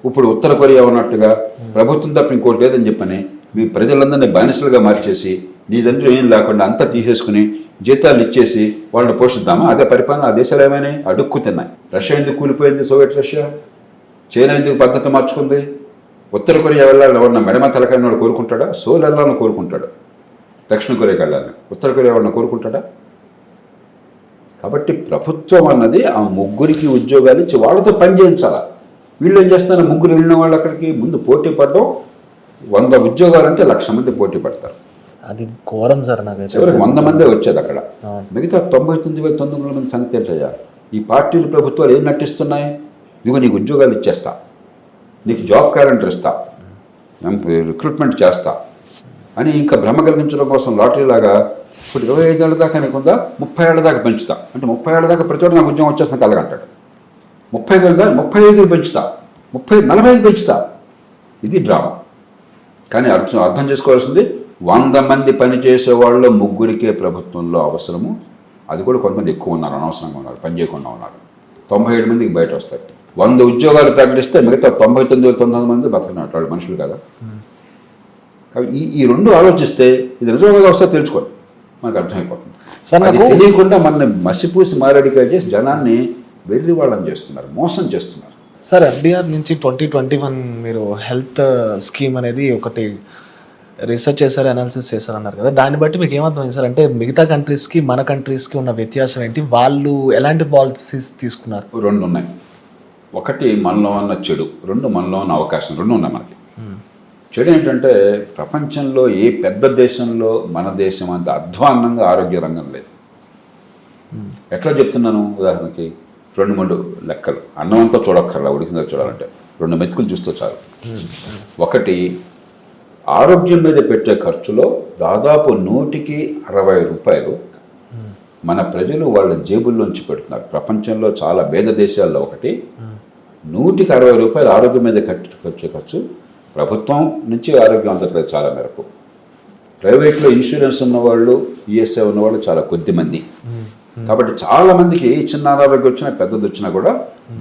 ఇప్పుడు ఉత్తర కొరియా ఉన్నట్టుగా ప్రభుత్వం తప్ప ఇంకోటి లేదని చెప్పని మీ ప్రజలందరినీ బానిసలుగా మార్చేసి నీ దగ్గర ఏం లేకుండా అంతా తీసేసుకుని జీతాలు ఇచ్చేసి వాళ్ళని పోషిద్దామా? అదే పరిపాలన. ఆ దేశాలు ఏమైనాయి? అడుక్కు తిన్నాయి. రష్యా ఎందుకు కూలిపోయింది? Soviet Russia. చైనా ఎందుకు పద్ధతి మార్చుకుంది? ఉత్తర కొరియా వెళ్ళాలని ఎవరన్నా మెడమ తలకాయని వాడు కోరుకుంటాడా? సోల్ వెళ్ళాలని కోరుకుంటాడు. దక్షిణ కొరియాకి వెళ్ళాలని. ఉత్తర కొరియా ఎవరన్నా కోరుకుంటాడా? కాబట్టి ప్రభుత్వం అన్నది ఆ ముగ్గురికి ఉద్యోగాలు ఇచ్చి వాళ్ళతో పని చేయించాలా. వీళ్ళు ఏం చేస్తారు? ముగ్గురు వెళ్ళిన వాళ్ళు అక్కడికి ముందు పోటీ పడడం. 100 ఉద్యోగాలు అంటే 1,00,000 మంది పోటీ పడతారు. అది ఘోరం సార్. నాకు చివరికి 100 మందే వచ్చేది అక్కడ. మిగతా 99,900 మంది సంగతి ఏంటయ్యా? ఈ పార్టీలు ప్రభుత్వాలు ఏం నటిస్తున్నాయి? ఇదిగో నీకు ఉద్యోగాలు ఇచ్చేస్తా, నీకు జాబ్ క్యాలెండర్ ఇస్తా, రిక్రూట్మెంట్ చేస్తా అని ఇంకా భ్రమ కలిగించడం కోసం లాటరీలాగా ఇప్పుడు 25 ఏళ్ళ దాకా నీకుందా, 30 ఏళ్ళ దాకా పెంచుతా అంటే 30 ఏళ్ళ దాకా ప్రతి ఒక్కరు నాకు ఉద్యోగం వచ్చేస్తున్నా కలగంటాడు. 30 ఏళ్ళ 35 పెంచుతా, 45 పెంచుతా. ఇది డ్రామా. కానీ అర్థం చేసుకోవాల్సింది 100 మంది పనిచేసే వాళ్ళు ముగ్గురికే ప్రభుత్వంలో అవసరము. అది కూడా కొంతమంది ఎక్కువ ఉన్నారు, అనవసరంగా ఉన్నారు, పని చేయకుండా ఉన్నారు. 97 మందికి బయట వస్తారు. 100 ఉద్యోగాలు ప్రకటిస్తే మిగతా 99,900 మంది బతకనట్టు వాళ్ళు మనుషులు కదా. కాబట్టి ఈ రెండు ఆలోచిస్తే ఇది నిజంగా వస్తే తెలుసుకోండి, మనకు అర్థమైపోతుంది. అది తెలియకుండా మన మసిపూసి మారడికాయ చేసి జనాన్ని వెర్రి వాళ్ళని చేస్తున్నారు, మోసం చేస్తున్నారు. సార్ ఎఫ్డిఆర్ నుంచి 2021 మీరు హెల్త్ స్కీమ్ అనేది ఒకటి రీసెర్చ్ చేశారు, అనాలిసిస్ చేశారు అన్నారు కదా. దాన్ని బట్టి మీకు ఏమర్థమైంది సార్? అంటే మిగతా కంట్రీస్కి మన కంట్రీస్కి ఉన్న వ్యత్యాసం ఏంటి? వాళ్ళు ఎలాంటి పాలసీస్ తీసుకున్నారు? 2 ఉన్నాయి. ఒకటి మనలో ఉన్న చెడు, 2 మనలో ఉన్న అవకాశం. 2 ఉన్నాయి మనకి. చెడు ఏంటంటే ప్రపంచంలో ఏ పెద్ద దేశంలో మన దేశం అంత అధ్వాన్నంగా ఆరోగ్య రంగం లేదు. ఎట్లా చెప్తున్నాను? ఉదాహరణకి 2-3 లెక్కలు. అన్నం అంతా చూడక్కర్లా, ఉడికిందో చూడాలంటే 2 మెతుకులు చూస్తూ చాలు. ఒకటి, ఆరోగ్యం మీద పెట్టే ఖర్చులో దాదాపు 100కి 60 రూపాయలు మన ప్రజలు వాళ్ళ జేబుల్లోంచి పెడుతున్నారు. ప్రపంచంలో చాలా పేద దేశాల్లో ఒకటి 100కి 60 రూపాయలు ఆరోగ్యం మీద ఖర్చు ఖర్చు ప్రభుత్వం నుంచి ఆరోగ్యం అందట్లేదు చాలా మేరకు. ప్రైవేట్లో ఇన్సూరెన్స్ ఉన్నవాళ్ళు, ఈఎస్ఐ ఉన్నవాళ్ళు చాలా కొద్ది మంది. కాబట్టి చాలా మందికి చిన్న అనారోగ్యం వచ్చినా పెద్దది వచ్చినా కూడా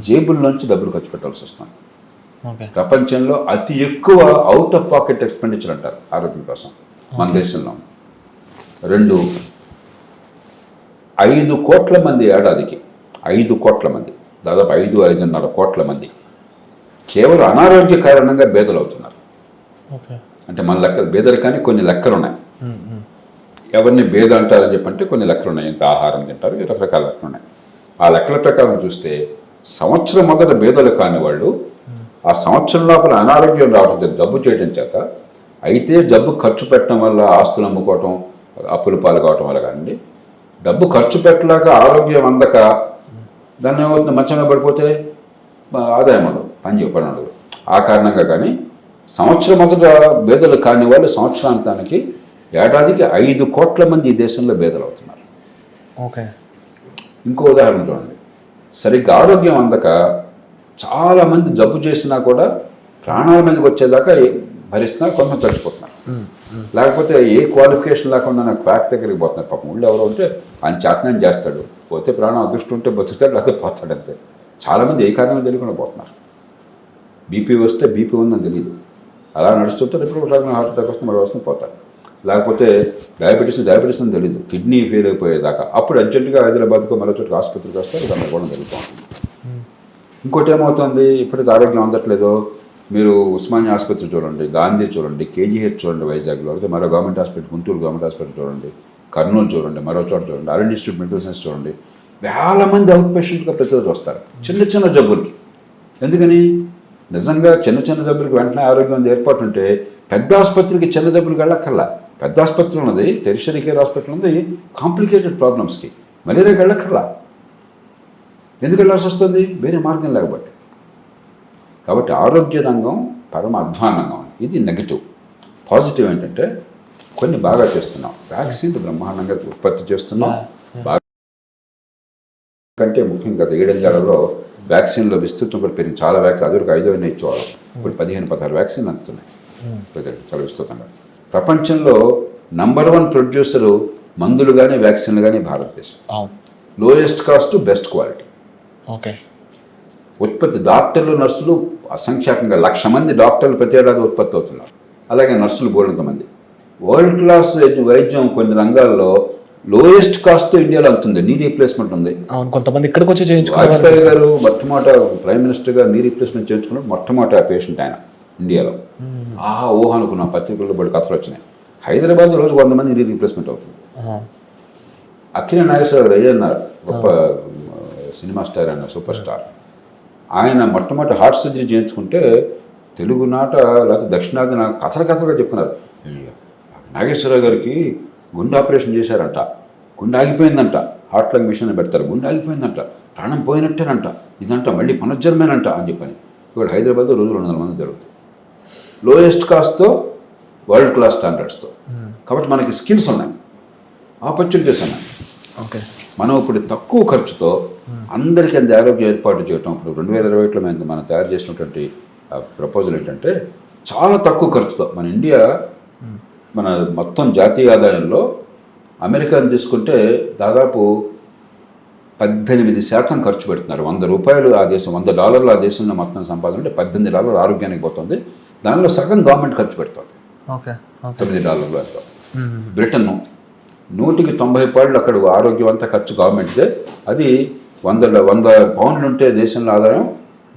జేబుల్లోంచి డబ్బులు ఖర్చు పెట్టాల్సి వస్తుంది. ప్రపంచంలో అతి ఎక్కువ అవుట్ ఆఫ్ పాకెట్ ఎక్స్పెండిచర్ అంటారు ఆరోగ్యం కోసం మన దేశంలో. 2, 5 కోట్ల మంది ఏడాదికి, 5 కోట్ల మంది, దాదాపు 5-5.5 కోట్ల మంది కేవలం అనారోగ్య కారణంగా బేదలు అవుతున్నారు. అంటే మన లెక్కలు బేదరికానికి కొన్ని లెక్కలు ఉన్నాయి. ఎవరిని బేద అంటారని చెప్పంటే కొన్ని లెక్కలు ఉన్నాయి. ఎంత ఆహారం తింటారు, రకరకాల లెక్కలు ఉన్నాయి. ఆ లెక్కల ప్రకారం చూస్తే సంవత్సరం మొదట బేదలు కాని వాళ్ళు ఆ సంవత్సరం లోపల అనారోగ్యం రావడం, జబ్బు చేయడం చేత, అయితే జబ్బు ఖర్చు పెట్టడం వల్ల ఆస్తులు అమ్ముకోవటం, అప్పులు పాలు కావటం వల్ల కానివ్వండి, డబ్బు ఖర్చు పెట్టలేక ఆరోగ్యం అందక దాన్ని ఏమవుతుంది, మంచంగా పడిపోతే ఆదాయం ఉండదు, పని ఉండదు. ఆ కారణంగా కానీ సంవత్సరం మొదట బేదలు కాని వాళ్ళు సంవత్సరాంతానికి ఏడాదికి 5 కోట్ల మంది ఈ దేశంలో బేదలు అవుతున్నారు. ఇంకో ఉదాహరణ చూడండి. సరిగ్గా ఆరోగ్యం అందక చాలామంది జబ్బు చేసినా కూడా ప్రాణాల మీదకి వచ్చేదాకా భరిస్తున్నారు, కొంచెం చచ్చిపోతున్నారు. లేకపోతే ఏ క్వాలిఫికేషన్ లేకుండా నాకు క్వాక్ దగ్గరికి పోతున్నారు. పాపం ఊళ్ళో ఎవరో ఉంటే ఆయన చేతనం చేస్తాడు, పోతే ప్రాణం అదృష్టం ఉంటే బతుకుతాడు, లేకపోతే పోతాడు అంతే. చాలామంది ఏ కారణం తెలియకుండా పోతున్నారు. బీపీ వస్తే బీపీ ఉందని తెలియదు, అలా నడుస్తుంటే ఎప్పుడు హార్ట్ అటాక్ వస్తే మరో వస్తుంది పోతారు. లేకపోతే డయాబెటీస్ అని తెలియదు, కిడ్నీ ఫెయిల్ అయిపోయేదాకా అప్పుడు అర్జెంటుగా హైదరాబాద్కో మరో చోట ఆసుపత్రికి వస్తారు, దాన్ని కూడా జరుగుతూ ఉంటుంది. ఇంకోటి ఏమవుతుంది, ఇప్పటికి ఆరోగ్యం అందట్లేదు. మీరు ఉస్మానియా ఆసుపత్రి చూడండి, గాంధీ చూడండి, కేజీహెచ్ చూడండి వైజాగ్లో, అయితే మరో government hospital, Guntur government hospital చూడండి, కర్నూలు చూడండి, మరో చోట చూడండి, ఆర్ఎండ్ ఇన్స్టిట్యూట్ మెడికల్ సైన్స్ చూడండి, వేల మంది అవుట్ పేషెంట్గా ప్రతిరోజు వస్తారు చిన్న చిన్న జబ్బులకి. ఎందుకని? నిజంగా చిన్న చిన్న జబ్బులకి వెంటనే ఆరోగ్యం ఏర్పాటు ఉంటే పెద్ద ఆసుపత్రికి చిన్న జబ్బులకి వెళ్ళక్కర్లా. పెద్ద ఆసుపత్రి ఉన్నది, టెరిషరీ కేర్ హాస్పిటల్ ఉంది కాంప్లికేటెడ్ ప్రాబ్లమ్స్కి, మలేరియాకి వెళ్ళక్కర్లా. ఎందుకు వెళ్ళాల్సి వస్తుంది? వేరే మార్గం లేకపోతే. కాబట్టి ఆరోగ్య రంగం పరమ అధ్వానంగా ఉంది. ఇది నెగిటివ్. పాజిటివ్ ఏంటంటే కొన్ని బాగా చేస్తున్నాం. వ్యాక్సిన్ బ్రహ్మాండంగా ఉత్పత్తి చేస్తున్నాం. బాగా కంటే ముఖ్యంగా గత 7 ఏళ్లలో వ్యాక్సిన్లో విస్తృతం కూడా పెరిగింది. చాలా వ్యాక్సిన్ అదివరకు 5 ఇచ్చేవాళ్ళం, ఇప్పుడు 15-16 వ్యాక్సిన్ అందుతున్నాయి చాలా విస్తృతంగా. ప్రపంచంలో నంబర్ 1 ప్రొడ్యూసరు మందులు కానీ వ్యాక్సిన్లు కానీ భారతదేశం. Lowest cost, best quality. Okay. ఉత్పత్తి డాక్టర్లు, నర్సులు అసంఖ్యాకంగా 1,00,000 మంది డాక్టర్లు ప్రతి ఏడాది ఉత్పత్తి అవుతున్నారు. అలాగే నర్సులు బోల్డంతమంది. వరల్డ్ క్లాస్ వైద్యం కొన్ని రంగాల్లో లోయెస్ట్ కాస్ట్ ఇండియాలో అవుతుంది. నీ రీప్లేస్మెంట్ ఉంది. కొంతమంది ఇక్కడికి వచ్చి చేయించుకున్నారు. వాజ్పేయి గారు మొట్టమొదట ప్రైమ్ మినిస్టర్గా నీ రీప్లేస్మెంట్ చేయించుకున్నాడు. మొట్టమొదటి పేషెంట్ ఆయన ఇండియాలో. ఊహ అనుకున్న పత్రికల్లో బడి కథలు వచ్చినాయి. హైదరాబాద్ రోజు 100 మంది నీ రీప్లేస్మెంట్ అవుతుంది. అక్కినేని నాగేశ్వరరావు గారు అన్నారు, గొప్ప సినిమా స్టార్ అన్న, సూపర్ స్టార్. ఆయన మొట్టమొదటి హార్ట్ సర్జరీ చేయించుకుంటే తెలుగునాట లేకపోతే దక్షిణాది కథలుగా చెప్పుకున్నారు. నాగేశ్వరరావు గారికి గుండె ఆపరేషన్ చేశారంట, గుండె ఆగిపోయిందంట, హార్ట్ లంగ్ మిషన్ పెడతారు, గుండె ఆగిపోయిందంట, ప్రాణం పోయినట్టేనంట, ఇదంట మళ్ళీ పునర్జన్మేనంట అని చెప్పని. ఇక్కడ హైదరాబాద్లో రోజు 200 మంది జరుగుతుంది. లోయెస్ట్ కాస్ట్తో, వరల్డ్ క్లాస్ స్టాండర్డ్స్తో. కాబట్టి మనకి స్కిల్స్ ఉన్నాయి, ఆపర్చునిటీస్ ఉన్నాయి. ఓకే. మనం ఇప్పుడు తక్కువ ఖర్చుతో అందరికీ అంత ఆరోగ్య ఏర్పాటు చేయటం. ఇప్పుడు 2021లో మనం తయారు చేసినటువంటి ప్రపోజల్ ఏంటంటే చాలా తక్కువ ఖర్చుతో మన ఇండియా మన మొత్తం జాతీయ ఆదాయంలో అమెరికాను తీసుకుంటే దాదాపు 18% ఖర్చు పెడుతున్నారు. $100 ఆ దేశం, $100 ఆ దేశంలో మొత్తం సంపాదన అంటే $18 ఆరోగ్యానికి పోతుంది. దానిలో సగం గవర్నమెంట్ ఖర్చు పెడుతుంది. $9 బ్రిటన్ 190 పాయింట్లు అక్కడ ఆరోగ్యం అంతా ఖర్చు గవర్నమెంట్దే. అది 100 పౌండ్లు ఉంటే దేశంలో ఆదాయం,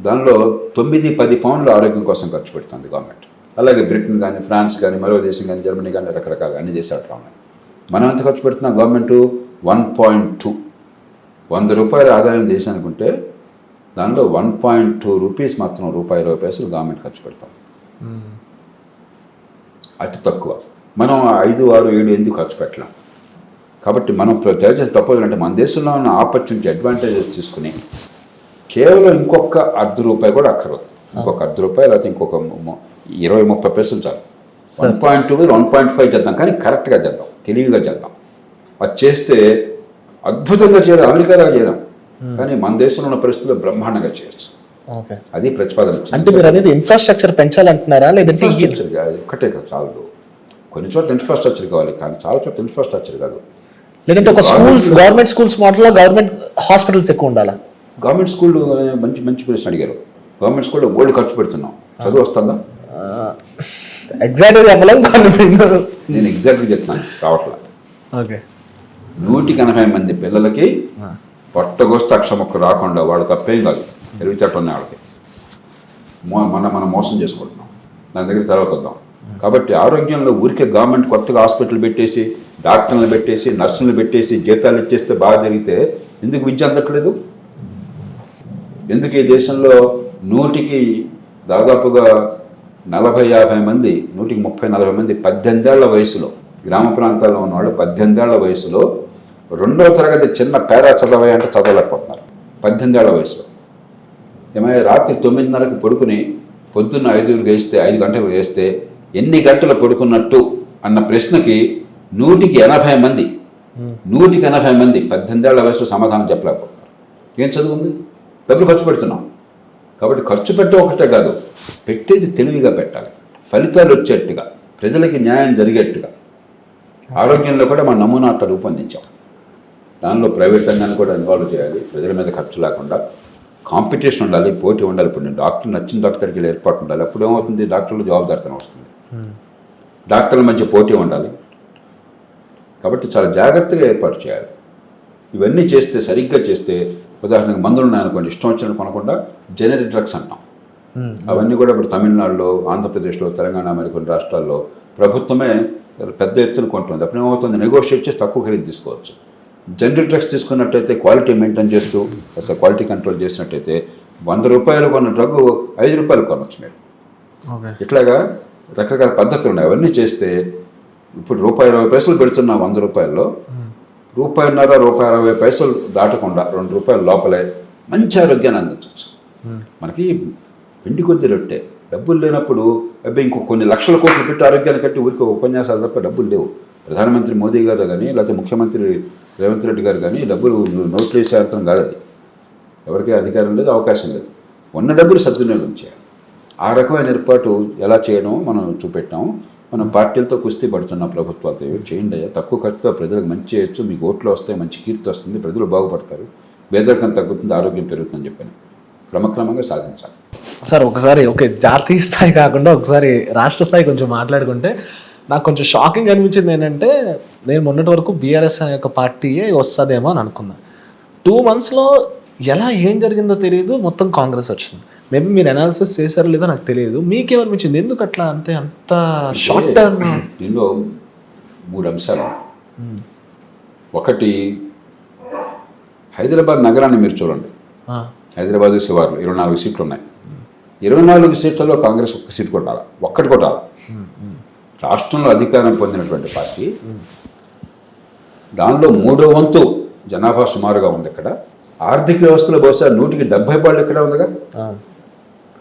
దానిలో 9-10 పౌండ్లు ఆరోగ్యం కోసం ఖర్చు పెడుతుంది గవర్నమెంట్. అలాగే బ్రిటన్ కానీ, ఫ్రాన్స్ కానీ, మరో దేశం కానీ, జర్మనీ కానీ, రకరకాల అన్ని దేశాలు ఉన్నాయి. మనం ఎంత ఖర్చు పెడుతున్నాం? గవర్నమెంట్ 1.2. $100 ఆదాయం దేశానికి ఉంటే దానిలో 1.2 రూపీస్ మాత్రం ₹20 గవర్నమెంట్ ఖర్చు పెడతాం. అతి తక్కువ. మనం 5, 6, 7 ఎందుకు ఖర్చు పెట్టలేం? కాబట్టి మనం తయారు చేసే ప్రపోజల్ అంటే మన దేశంలో ఉన్న ఆపర్చునిటీ, అడ్వాంటేజెస్ తీసుకుని కేవలం ఇంకొక ₹10 కూడా అక్కర్లేదు. ఇంకొక ₹10 లేకపోతే ఇంకొక 20-30 పైసలు చాలు. 1.2 1.5 చేద్దాం, కానీ కరెక్ట్గా చేద్దాం, తెలివిగా చేద్దాం. అది చేస్తే అద్భుతంగా చేయడం, అమెరికాలో చేయడం, కానీ మన దేశంలో ఉన్న పరిస్థితుల్లో బ్రహ్మాండంగా చేయొచ్చు. అది ప్రతిపాదన. అంటే మీరు అనేది ఇన్ఫ్రాస్ట్రక్చర్ పెంచాలంటున్నారా, లేదంటే ఒక్కటే కాదు, చాలు. కొన్ని చోట్ల ఇన్ఫ్రాస్ట్రక్చర్ కావాలి, కానీ చాలా చోట్ల ఇన్ఫ్రాస్ట్రక్చర్ కాదు. లేదంటే ఒక స్కూల్స్, గవర్నమెంట్ స్కూల్స్ మోడల్లో గవర్నమెంట్ హాస్పిటల్స్ ఎక్కువ ఉండాలా? గవర్నమెంట్ స్కూల్ మంచి ప్రశ్న అడిగారు. గవర్నమెంట్ స్కూల్లో ఓల్డ్ ఖర్చు పెడుతున్నాం, చదువు వస్తుందా? ఎగ్జాక్ట్గా చెప్పలేం, నేను ఎగ్జాక్ట్గా చెప్తున్నాను, రావట్లా. ఓకే. 180 మంది పిల్లలకి పొట్టగొస్తే అక్షముక్క రాకుండా, వాడు తప్పేం కాదు, తెలివితేటలు ఉన్నాయి వాళ్ళకి. మనం మోసం చేసుకుంటున్నాం. దాని దగ్గర తర్వాత వద్దాం. కాబట్టి ఆరోగ్యంలో ఊరికే గవర్నమెంట్ కొత్తగా హాస్పిటల్ పెట్టేసి, డాక్టర్లను పెట్టేసి, నర్సులను పెట్టేసి, జీతాలు ఇచ్చేస్తే బాగా జరిగితే ఎందుకు విద్య అందట్లేదు? ఎందుకు ఈ దేశంలో 100కి దాదాపుగా 40-50 మంది, 100కి 30-40 మంది 18 ఏళ్ల వయసులో, గ్రామ ప్రాంతాల్లో ఉన్నవాళ్ళు 18 ఏళ్ల వయసులో 2వ తరగతి చిన్న పేరా చదవే అంటే చదవలేకపోతున్నారు 18 ఏళ్ల వయసులో. ఏమైనా రాత్రి 9:30కి పడుకుని పొద్దున్న 5 గంటలకు వేస్తే ఎన్ని గంటలు పడుకున్నట్టు అన్న ప్రశ్నకి 100కి 80 మంది 18 ఏళ్ల వయసులో సమాధానం చెప్పలేకపోతున్నారు. ఏం చదువుంది? డబ్బులు ఖర్చు పెడుతున్నాం. కాబట్టి ఖర్చు పెట్టే ఒకటే కాదు, పెట్టేది తెలివిగా పెట్టాలి, ఫలితాలు వచ్చేట్టుగా, ప్రజలకి న్యాయం జరిగేట్టుగా. ఆరోగ్యంలో కూడా మన నమూనా అట్లా రూపొందించాం. దానిలో ప్రైవేట్ రంగాన్ని కూడా ఇన్వాల్వ్ చేయాలి, ప్రజల మీద ఖర్చు లేకుండా. కాంపిటీషన్ ఉండాలి, పోటీ ఉండాలి. ఇప్పుడు నేను డాక్టర్ నచ్చిన డాక్టర్ దగ్గరికి వెళ్ళి ఏర్పాటు ఉండాలి. అప్పుడు ఏమవుతుంది? డాక్టర్లు జవాబుదారితనం వస్తుంది, డాక్టర్ల మధ్య పోటీ ఉండాలి. కాబట్టి చాలా జాగ్రత్తగా ఏర్పాటు చేయాలి. ఇవన్నీ చేస్తే, సరిగ్గా చేస్తే ఉదాహరణకు మందులు ఉన్నాయనుకోండి, ఇష్టం వచ్చినట్టు కొనకుండా జెనరిక్ డ్రగ్స్ అంటాం. అవన్నీ కూడా ఇప్పుడు తమిళనాడులో, ఆంధ్రప్రదేశ్లో, తెలంగాణ మరికొన్ని రాష్ట్రాల్లో ప్రభుత్వమే పెద్ద ఎత్తున కొంటుంది. అప్పుడు ఏమవుతుంది, నెగోషియేట్ చేసి తక్కువ ఖరీదు తీసుకోవచ్చు. జనరిక్ డ్రగ్స్ తీసుకున్నట్టయితే క్వాలిటీ మెయింటైన్ చేస్తూ అసలు క్వాలిటీ కంట్రోల్ చేసినట్టయితే 100 రూపాయలు కొన్న డ్రగ్ 5 రూపాయలు కొనవచ్చు మీరు. ఇట్లాగా రకరకాల పద్ధతులు ఉన్నాయి. అవన్నీ చేస్తే ఇప్పుడు ₹1.20 పెడుతున్న 100 రూపాయల్లో ₹1.50 దాటకుండా ₹2 లోపలే మంచి ఆరోగ్యాన్ని అందించవచ్చు. మనకి పిండి కొద్ది రొట్టె. డబ్బులు లేనప్పుడు అబ్బాయి ఇంకో కొన్ని లక్షల కోట్లు పెట్టి ఆరోగ్యాన్ని కట్టి ఊరికి ఉపన్యాసాలు తప్ప డబ్బులు లేవు. ప్రధానమంత్రి మోదీ గారు కానీ లేకపోతే ముఖ్యమంత్రి రేవంత్ రెడ్డి గారు కానీ డబ్బులు నోట్లు వేసే అర్థం కాదు. అది ఎవరికి అధికారం లేదు, అవకాశం లేదు. ఉన్న డబ్బులు సద్వినియోగం చేయాలి. ఆ రకమైన ఏర్పాటు ఎలా చేయడమో మనం చూపెట్టాము. మనం పార్టీలతో కుస్తీ పడుతున్న ప్రభుత్వాలతో చేయండి అయ్యా, తక్కువ ఖర్చుతో ప్రజలకు మంచి చేయొచ్చు, మీకు ఓట్లు వస్తాయి, మంచి కీర్తి వస్తుంది, ప్రజలు బాగుపడతారు, పేదరికం తగ్గుతుంది, ఆరోగ్యం పెరుగుతుందని చెప్పని క్రమక్రమంగా సాధించాలి. సార్ ఒకసారి జాతీయ స్థాయి కాకుండా ఒకసారి రాష్ట్ర స్థాయి కొంచెం మాట్లాడుకుంటే నాకు కొంచెం షాకింగ్ అనిపించింది ఏంటంటే, నేను మొన్నటి వరకు బీఆర్ఎస్ అనే ఒక పార్టీయే వస్తుందేమో అని అనుకున్నా. 2 monthsలో ఎలా ఏం జరిగిందో తెలియదు, మొత్తం కాంగ్రెస్ వచ్చింది. మేబీ మీరు అనాలిసిస్ చేశారో లేదో నాకు తెలియదు. మీకేమనిపించింది, ఎందుకు అట్లా అంటే అంత షార్ట్ టర్మ్? దీనిలో 3 అంశాలు. ఒకటి, హైదరాబాద్ నగరాన్ని మీరు చూడండి. హైదరాబాద్ శివార్లు 24 సీట్లు ఉన్నాయి. 24 సీట్లలో కాంగ్రెస్ 1 సీటు కొట్టాలి, ఒక్కటి కొట్టాలి. రాష్ట్రంలో అధికారం పొందినటువంటి పార్టీ, దానిలో 3వ వంతు జనాభా సుమారుగా ఉంది. ఇక్కడ ఆర్థిక వ్యవస్థలో బహుశా 170 ఇక్కడ ఉందిగా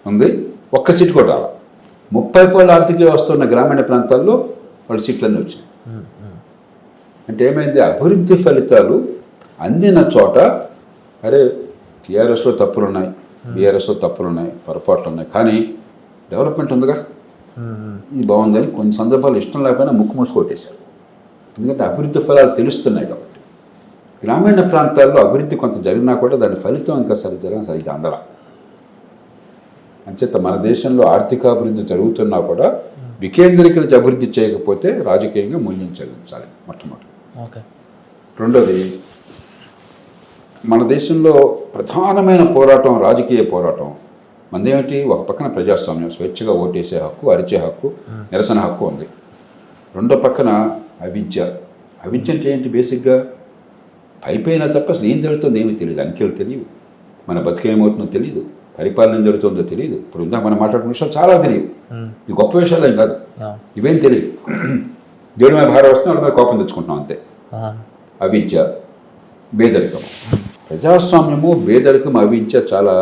ఉంది, 1 సీటు కొట్టాలి. 30 ఆర్థిక వ్యవస్థ ఉన్న గ్రామీణ ప్రాంతాల్లో వాళ్ళ సీట్లన్నీ వచ్చినాయి. అంటే ఏమైంది, అభివృద్ధి ఫలితాలు అందిన చోట అరే టీఆర్ఎస్లో తప్పులు ఉన్నాయి, బీఆర్ఎస్లో తప్పులు ఉన్నాయి, పొరపాట్లు ఉన్నాయి, కానీ డెవలప్మెంట్ ఉందిగా, ఇది బాగుందని కొన్ని సందర్భాలు ఇష్టం లేకపోయినా ముక్కు మూసుకొట్టేశారు. ఎందుకంటే అభివృద్ధి ఫలాలు తెలుస్తున్నాయి కాబట్టి. గ్రామీణ ప్రాంతాల్లో అభివృద్ధి కొంత జరిగినా కూడా దాని ఫలితం ఇంకా సరిగ్గా అందరా. అంచేత మన దేశంలో ఆర్థికాభివృద్ధి జరుగుతున్నా కూడా వికేంద్రీకరించి అభివృద్ధి చేయకపోతే రాజకీయంగా మూల్యం చెల్లించాలి మొట్టమొదటి. రెండోది, మన దేశంలో ప్రధానమైన పోరాటం రాజకీయ పోరాటం మనదేమిటి, ఒక పక్కన ప్రజాస్వామ్యం, స్వేచ్ఛగా ఓటేసే హక్కు, అరిచే హక్కు, నిరసన హక్కు ఉంది. రెండో పక్కన అవిద్య. అవిద్య అంటే ఏంటి, బేసిక్గా అయిపోయినా తప్ప అసలు ఏం జరుగుతుందో ఏమీ తెలియదు, అంకెలు తెలియదు, మన బతికేమవుతుందో తెలియదు, పరిపాలన జరుగుతుందో తెలియదు. ఇప్పుడు ఇందాక మనం మాట్లాడుకున్న విషయాలు చాలా తెలియదు. ఈ గొప్ప విషయాలు ఏం కాదు, ఇవేం తెలియదు. దేవుడి మీద భారం వస్తే వాళ్ళ మీద కోపం తెచ్చుకుంటున్నాం అంతే. అవిద్య, పేదరికం. ప్రజాస్వామ్యము, పేదరికం, అవిద్య చాలా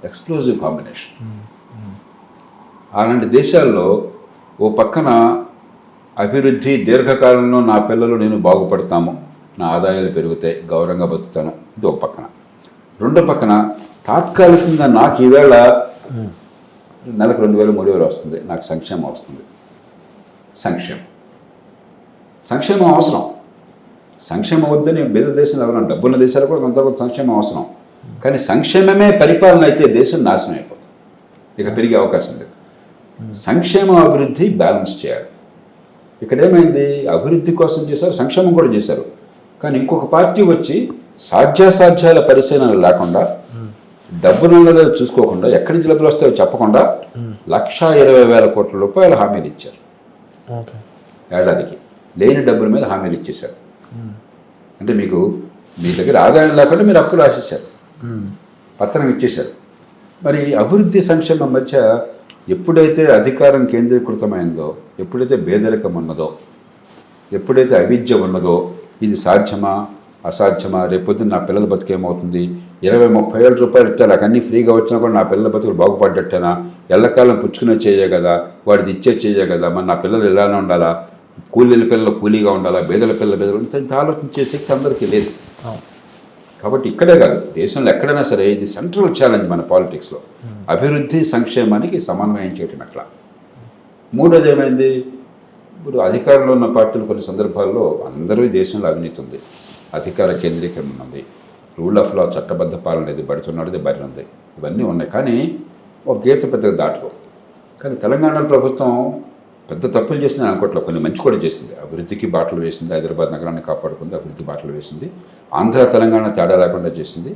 ఎక్స్ప్లోజివ్ కాంబినేషన్. అలాంటి దేశాల్లో ఓ పక్కన అభివృద్ధి, దీర్ఘకాలంలో నా పిల్లలు నేను బాగుపడతాము, నా ఆదాయాలు పెరుగుతాయి, గౌరవంగా బతుకుతాను, ఇది ఒక పక్కన. రెండో పక్కన తాత్కాలికంగా నాకు ఈవేళ నెలకు 2000, 3000 వస్తుంది, నాకు సంక్షేమం వస్తుంది. సంక్షేమం అవసరం. సంక్షేమం వద్దని పేద దేశాలు ఎవరైనా, డబ్బున్న దేశాలు కూడా కొంత సంక్షేమం అవసరం. కానీ సంక్షేమమే పరిపాలన అయితే దేశం నాశనం అయిపోతుంది, ఇక పెరిగే అవకాశం లేదు. సంక్షేమం, అభివృద్ధి బ్యాలెన్స్ చేయాలి. ఇక్కడ ఏమైంది, అభివృద్ధి కోసం చేశారు, సంక్షేమం కూడా చేశారు. కానీ ఇంకొక పార్టీ వచ్చి సాధ్యాసాధ్యాల పరిశీలన లేకుండా, డబ్బులు చూసుకోకుండా, ఎక్కడి నుంచి డబ్బులు వస్తాయో చెప్పకుండా 1,20,000 కోట్ల రూపాయలు హామీలు ఇచ్చారు ఏడాదికి. లేని డబ్బుల మీద హామీలు ఇచ్చేశారు. అంటే మీకు మీ దగ్గర ఆదాయం లేకుండా మీరు అప్పులు ఆశించారు, పత్రం ఇచ్చేశారు. మరి అభివృద్ధి సంక్షేమం మధ్య ఎప్పుడైతే అధికారం కేంద్రీకృతమైందో, ఎప్పుడైతే పేదరికం ఉన్నదో, ఎప్పుడైతే అవిద్య ఉన్నదో, ఇది సాధ్యమా అసాధ్యమా, రేపొద్దున నా పిల్లల బతుకేమవుతుంది, 20-30 ఏళ్ళ రూపాయలు ఇట్టా నాకు అన్నీ ఫ్రీగా వచ్చినా కూడా నా పిల్లల బతుకులు బాగుపడ్డట్టేనా, ఎల్లకాలం పుచ్చుకునే చేయే కదా, వాడిది ఇచ్చే చేయే కదా, మరి నా పిల్లలు ఇలానే ఉండాలా, కూలీల పిల్లలు కూలీగా ఉండాలా, బేదల పిల్లలు ఇంత ఆలోచించే శక్తి అందరికీ లేదు. కాబట్టి ఇక్కడే కాదు, దేశంలో ఎక్కడైనా సరే ఇది సెంట్రల్ ఛాలెంజ్ మన పాలిటిక్స్లో. అభివృద్ధి సంక్షేమానికి సమన్వయం చేయటం ఎట్లా. మూడోది ఏమైంది, ఇప్పుడు అధికారంలో ఉన్న పార్టీలు కొన్ని సందర్భాల్లో అందరూ దేశంలో అవినీతి ఉంది, అధికార కేంద్రీకరణ ఉంది, రూల్ ఆఫ్ లా, చట్టబద్ధ పాలన లేదు, బడుతున్నాడు బరి ఉంది, ఇవన్నీ ఉన్నాయి. కానీ ఒక గీత పెద్దగా దాటుకో. కానీ తెలంగాణ ప్రభుత్వం పెద్ద తప్పులు చేసింది అనుకోవట్లేదు, కొన్ని మంచి కూడా చేసింది. అభివృద్ధికి బాటలు వేసింది, హైదరాబాద్ నగరాన్ని కాపాడుకుంది, అభివృద్ధి బాటలు వేసింది. ఆంధ్ర తెలంగాణ తేడా లేకుండా చేసింది.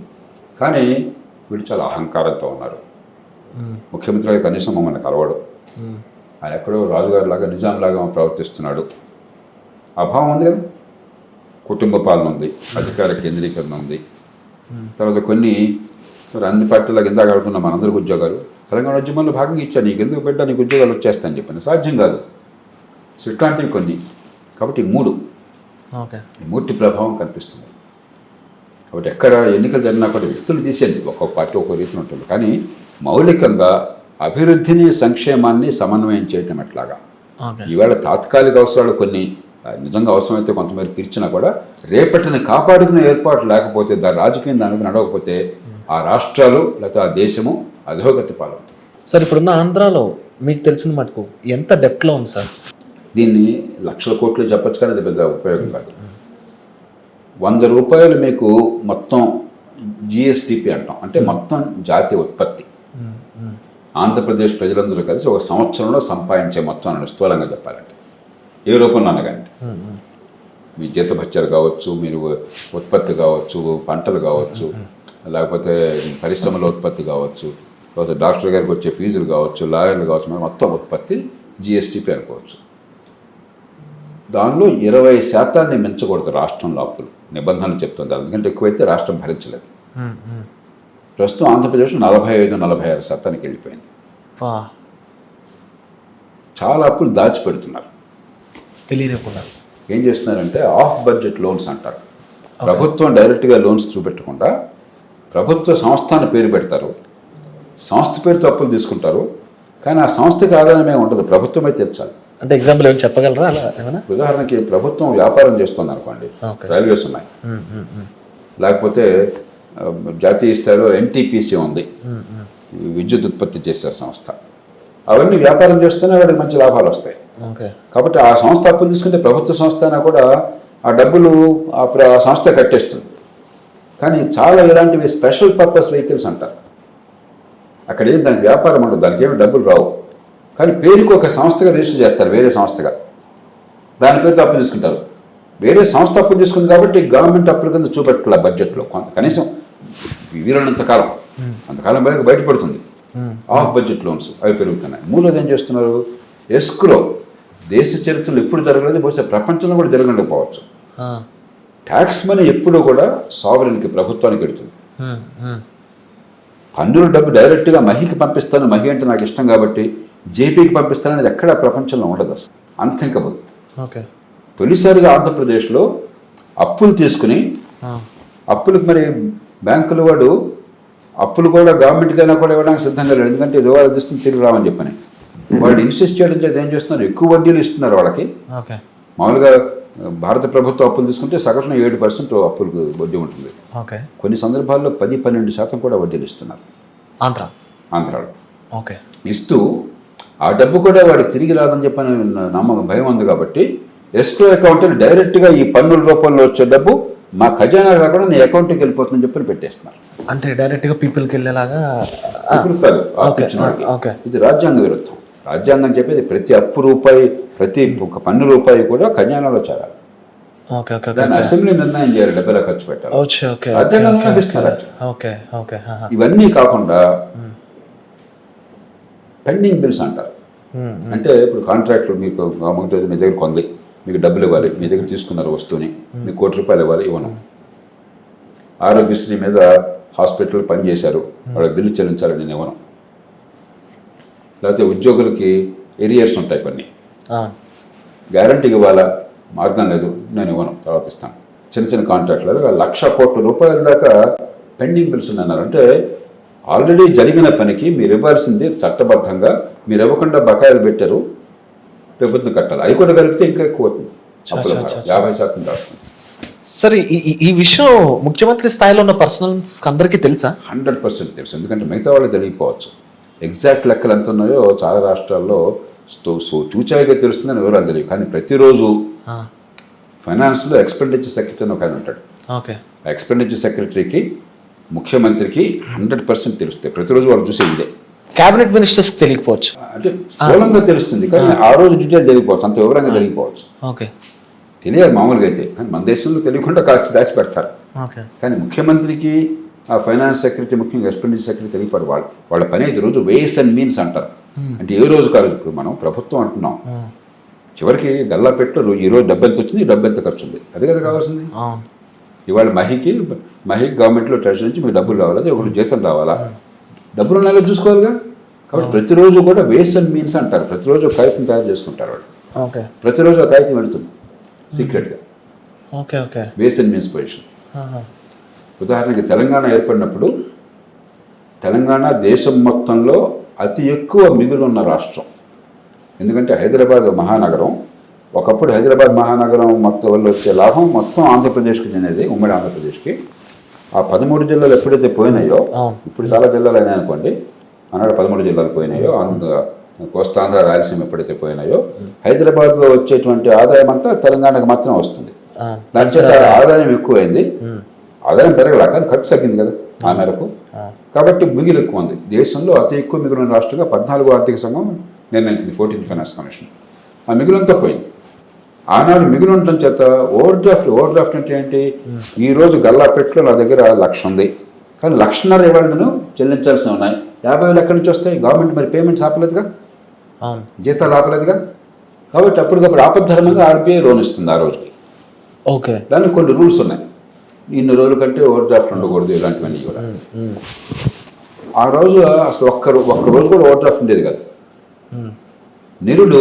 కానీ వీడు చాలా అహంకారంతో ఉన్నారు. ముఖ్యమంత్రి గారు కనీసం మమ్మల్ని కలవడు, ఆయన ఎక్కడో రాజుగారి లాగా నిజాంలాగా ప్రవర్తిస్తున్నాడు. అభావం ఉంది కదా, కుటుంబ పాలన ఉంది, అధికార కేంద్రీకరణ ఉంది. తర్వాత కొన్ని అన్ని పార్టీలకు ఇందాక అడుగుతున్న మనందరికి ఉద్యోగాలు తెలంగాణ ఉద్యమంలో భాగంగా ఇచ్చా, నీకు ఎందుకు పెట్టా, నీకు ఉద్యోగాలు వచ్చేస్తాయని చెప్పాను. సాధ్యం కాదు. సో ఇట్లాంటివి కొన్ని. కాబట్టి ఈ మూర్తి ప్రభావం కనిపిస్తుంది. కాబట్టి ఎక్కడ ఎన్నికలు జరిగినా కూడా వ్యక్తులు తీసేది, ఒక్కొక్క పార్టీ ఒక్కో రీతిలో ఉంటుంది. కానీ మౌలికంగా అభివృద్ధిని సంక్షేమాన్ని సమన్వయం చేయటం ఎట్లాగా. ఈవేళ తాత్కాలిక అవసరాలు కొన్ని నిజంగా అవసరమైతే కొంతమేర తీర్చినా కూడా రేపటిని కాపాడుకునే ఏర్పాటు లేకపోతే, దాని రాజకీయం దానికి నడవకపోతే ఆ రాష్ట్రాలు లేకపోతే ఆ దేశము అధోగతి పాలవుతుంది. సార్ ఇప్పుడున్న ఆంధ్రాలో మీకు తెలిసిన మటుకు ఎంత డెప్త్లో ఉంది సార్? దీన్ని లక్షల కోట్లు చెప్పచ్చు, కానీ అది పెద్ద ఉపయోగం కాదు. 100 రూపాయలు మీకు మొత్తం జిఎస్టిపి అంటాం, అంటే మొత్తం జాతీయ ఉత్పత్తి. ఆంధ్రప్రదేశ్ ప్రజలందరూ కలిసి ఒక సంవత్సరంలో సంపాదించే మొత్తం అని స్థూలంగా చెప్పాలంటే, ఏ రూపంలో అనగానే మీ జీతభత్యాలు కావచ్చు, మీరు ఉత్పత్తి కావచ్చు, పంటలు కావచ్చు, లేకపోతే పరిశ్రమల ఉత్పత్తి కావచ్చు, లేకపోతే డాక్టర్ గారికి వచ్చే ఫీజులు కావచ్చు, లాయర్లు కావచ్చు, మొత్తం ఉత్పత్తి జిఎస్టిపి అనుకోవచ్చు. దానిలో 20% మించకూడదు రాష్ట్రంలో అప్పులు. నిబంధనలు చెప్తుంది, అందుకంటే ఎక్కువైతే రాష్ట్రం భరించలేదు. ప్రస్తుతం ఆంధ్రప్రదేశ్ 45-46% వెళ్ళిపోయింది. చాలా అప్పులు దాచిపెడుతున్నారు, తెలియకుండా. ఏం చేస్తున్నారంటే ఆఫ్ బడ్జెట్ లోన్స్ అంటారు. ప్రభుత్వం డైరెక్ట్గా లోన్స్ చూపెట్టకుండా ప్రభుత్వ సంస్థ అని పేరు పెడతారు, సంస్థ పేరుతో అప్పులు తీసుకుంటారు. కానీ ఆ సంస్థకి ఆదాయమే ఉండదు, ప్రభుత్వమే తీర్చాలి. అంటే ఎగ్జాంపుల్ ఏమైనా చెప్పగలరా అలా ఏమైనా? ఉదాహరణకి ప్రభుత్వం వ్యాపారం చేస్తుంది అనుకోండి, రైల్వేస్ ఉన్నాయి, లేకపోతే జాతీయ స్థాయిలో ఎన్టీపీసీ ఉంది, విద్యుత్ ఉత్పత్తి చేసే సంస్థ. అవన్నీ వ్యాపారం చేస్తూనే వాడికి మంచి లాభాలు వస్తాయి. కాబట్టి ఆ సంస్థ అప్పులు తీసుకుంటే ప్రభుత్వ సంస్థ అయినా కూడా ఆ డబ్బులు ఆ సంస్థ కట్టేస్తుంది. కానీ చాలా ఇలాంటివి స్పెషల్ పర్పస్ వెహికల్స్ అంటారు. అక్కడ ఏం దానికి వ్యాపారం ఉండదు, దానికి ఏమి డబ్బులు రావు, కానీ పేరుకు ఒక సంస్థగా రిజిస్టర్ చేస్తారు, వేరే సంస్థగా. దాని పేరుతో అప్పు తీసుకుంటారు. వేరే సంస్థ అప్పు తీసుకుంది కాబట్టి గవర్నమెంట్ అప్పుల కింద చూపెట్టాల బడ్జెట్లో కొంత, కనీసం వీలైనంతకాలం, అంతకాలం బయటపడుతుంది. ఆఫ్ బడ్జెట్ లోన్స్ అవి పెరుగుతున్నాయి. మూడోది ఏం చేస్తున్నారు, ఎస్క్రో. దేశ చరిత్రలో ఎప్పుడు జరగలేదు, బహుశా ప్రపంచంలో కూడా జరగలేకపోవచ్చు. ట్యాక్స్ మనీ ఎప్పుడూ కూడా సావరెన్కి, ప్రభుత్వానికి వెళ్తుంది. పన్నుల డబ్బు డైరెక్ట్గా మహికి పంపిస్తాను, మహి అంటే నాకు ఇష్టం కాబట్టి జేపీకి పంపిస్తాను అనేది ఎక్కడా ప్రపంచంలో ఉండదు, అసలు అన్థింకబుల్. తొలిసారిగా ఆంధ్రప్రదేశ్లో అప్పులు తీసుకుని, అప్పులకు మరి బ్యాంకుల వాడు అప్పులు కూడా గవర్నమెంట్కైనా కూడా ఇవ్వడానికి సిద్ధంగా లేడు, ఎందుకంటే దివాళా తీసుకుని తిరిగి రావని చెప్పని వాడు ఇన్సిస్ట్ చేయడం చేత ఏం చేస్తున్నారు, ఎక్కువ వడ్డీలు ఇస్తున్నారు వాళ్ళకి. మామూలుగా భారత ప్రభుత్వం అప్పులు తీసుకుంటే సగటున 7% అప్పులకు వడ్డీ ఉంటుంది. కొన్ని సందర్భాల్లో 10-12% కూడా వడ్డీలు ఇస్తున్నారు ఆంధ్రాలో. ఇస్తూ ఆ డబ్బు కూడా వాడికి తిరిగి రాదని చెప్పని నమ్మకం, భయం ఉంది కాబట్టి ఎస్క్రో అకౌంట్ డైరెక్ట్గా ఈ పన్నుల రూపంలో వచ్చే డబ్బు మా ఖజానా కాకుండా నీ అకౌంట్కి వెళ్ళిపోతుందని చెప్పని పెట్టేస్తున్నారు. అంటే డైరెక్ట్గా పీపుల్కి వెళ్ళేలాగా. ఇది రాజ్యాంగ విరుద్ధం. రాజ్యాంగం చెప్పేది ప్రతి అప్పు రూపాయి, ప్రతి పన్ను రూపాయి కూడా ఖజానాలో చేరాలి. అసెంబ్లీ నిర్ణయం చేయాలి, డబ్బులా ఖర్చు పెట్టాలి. ఇవన్నీ కాకుండా పెండింగ్ బిల్స్ అంటారు. అంటే ఇప్పుడు కాంట్రాక్టర్ మీకు మీ దగ్గర కొంది, మీకు డబ్బులు ఇవ్వాలి, మీ దగ్గర తీసుకున్నారు వస్తువుని, మీకు ₹1,00,00,000 ఇవ్వాలి, ఇవ్వను. ఆరోగ్యశ్రీ మీద హాస్పిటల్ పనిచేశారు, వాళ్ళకి బిల్లు చెల్లించాలి, నేను ఇవ్వను. లేకపోతే ఉద్యోగులకి ఎరియర్స్ ఉంటాయి, కొన్ని గ్యారంటీకి ఇవ్వాలా, మార్గం లేదు, నేను ఇవ్వను, తర్వాత ఇస్తాను. చిన్న చిన్న కాంట్రాక్టులు ₹1,00,00,000 కోట్ల దాకా పెండింగ్ బిల్స్ ఉన్నారు. అంటే ఆల్రెడీ జరిగిన పనికి మీరు ఇవ్వాల్సింది చట్టబద్ధంగా మీరు ఇవ్వకుండా బకాయిలు పెట్టారు, ప్రభుత్వం కట్టాలి. అవి కూడా కలిపితే ఇంకా ఎక్కువ అవుతుంది, 50% దాటుతుంది. సరే, ఈ విషయం ముఖ్యమంత్రి స్థాయిలో ఉన్న పర్సనల్స్ అందరికీ తెలుసా? 100% తెలుసు, ఎందుకంటే మిగతా వాళ్ళకి తెలియకపోవచ్చు. ఎగ్జాక్ట్ లెక్కలు ఎంత ఉన్నాయో చాలా రాష్ట్రాల్లో చూచాయిగా తెలుస్తుందని వివరాలు తెలియదు. కానీ ప్రతిరోజు ఫైనాన్స్లో ఎక్స్పెండిచర్ సెక్రటరీ అని ఒక ఆయన ఉంటాడు. ఆ ఎక్స్పెండిచర్ సెక్రటరీకి, ముఖ్యమంత్రికి 100% తెలుస్తాయి. ప్రతిరోజు వాళ్ళు చూసేది ఇదే. క్యాబినెట్ మినిస్టర్స్కి తెలియకపోవచ్చు, అంటే స్థూలంగా తెలుస్తుంది, కానీ ఆ రోజు డీటెయిల్ తెలియకపోవచ్చు, అంత వివరంగా తెలియకపోవచ్చు. తెలియాలి మామూలుగా అయితే, కానీ మన దేశంలో తెలియకుండా కాస్త దాచి పెడతారు. కానీ ముఖ్యమంత్రికి ఆ ఫైనాన్స్ సెక్రటరీ ముఖ్యంగా ఎక్స్పెండిచర్ సెక్రటరీ తెలియపాడు వాళ్ళ పని అయితే రోజు వేస్ అండ్ మీన్స్ అంటారు. అంటే ఏ రోజు కాదు, ఇప్పుడు మనం ప్రభుత్వం అంటున్నాం, చివరికి గల్లా పెట్టు ఈ రోజు డబ్బు ఎంత వచ్చింది, డబ్బు ఎంత ఖర్చు ఉంది, అదే కదా కావాల్సింది. ఇవాళ మహికి గవర్నమెంట్లో ట్రెజరీ నుంచి మీకు డబ్బులు రావాలా, ఒకటి జీతం రావాలా, డబ్బులు ఉన్నాయో చూసుకోవాలిగా. కాబట్టి ప్రతిరోజు కూడా వేస్ అండ్ మీన్స్ అంటారు. ప్రతిరోజు ఒక కాగితం తయారు చేసుకుంటారు వాళ్ళు. ప్రతిరోజు ఒక కాగితం వెళుతుంది సీక్రెట్గా. Ways and means position. ఉదాహరణకి తెలంగాణ ఏర్పడినప్పుడు తెలంగాణ దేశం మొత్తంలో అతి ఎక్కువ మిగులు ఉన్న రాష్ట్రం. ఎందుకంటే హైదరాబాద్ మహానగరం, ఒకప్పుడు హైదరాబాద్ మహానగరం మొత్తం వల్ల వచ్చే లాభం మొత్తం ఆంధ్రప్రదేశ్కి చెందేది, ఉమ్మడి ఆంధ్రప్రదేశ్కి. ఆ 13 జిల్లాలు ఎప్పుడైతే పోయినాయో, ఇప్పుడు చాలా జిల్లాలు అయినాయి అనుకోండి, ఆనాడు 13 జిల్లాలు పోయినాయో, కోస్తాంధ్ర రాయలసీమ ఎప్పుడైతే పోయినాయో, హైదరాబాద్లో వచ్చేటువంటి ఆదాయం అంతా తెలంగాణకు మాత్రం వస్తుంది. దాని చేత ఆదాయం ఎక్కువైంది, ఆదాయం పెరగల కానీ ఖర్చు తగ్గింది కదా ఆ మేరకు. కాబట్టి మిగులు ఎక్కువ ఉంది. దేశంలో అతి ఎక్కువ మిగులు ఉన్న రాష్ట్రంగా 14వ ఆర్థిక సంఘం నిర్ణయించింది, 14th ఫైనాన్స్ కమిషన్. ఆ మిగులంతా పోయింది. ఆనాడు మిగులు ఉండటం చేత ఓవర్ డ్రాఫ్ట్ అంటే ఏంటి, ఈరోజు గల్లాపెట్లో నా దగ్గర 1,00,000 ఉంది, కానీ 1,50,000 ఇవాళ నేను చెల్లించాల్సి ఉన్నాయి. 50,000 ఎక్కడి నుంచి వస్తాయి? గవర్నమెంట్ మరి పేమెంట్స్ ఆపలేదుగా, జీతాలు ఆపలేదుగా. కాబట్టి అప్పటికప్పుడు ఆపద్ధర్మంగా ఆర్బీఐ లోన్ ఇస్తుంది ఆ రోజుకి. దానికి కొన్ని రూల్స్ ఉన్నాయి. ఇన్ని రోజుల కంటే ఓవర్ డ్రాఫ్ట్ ఉండకూడదు, ఇలాంటివన్నీ కూడా. ఆ రోజు అసలు ఒక్క రోజు కూడా ఓవర్ డ్రాఫ్ట్ ఉండేది కాదు. నిరుడు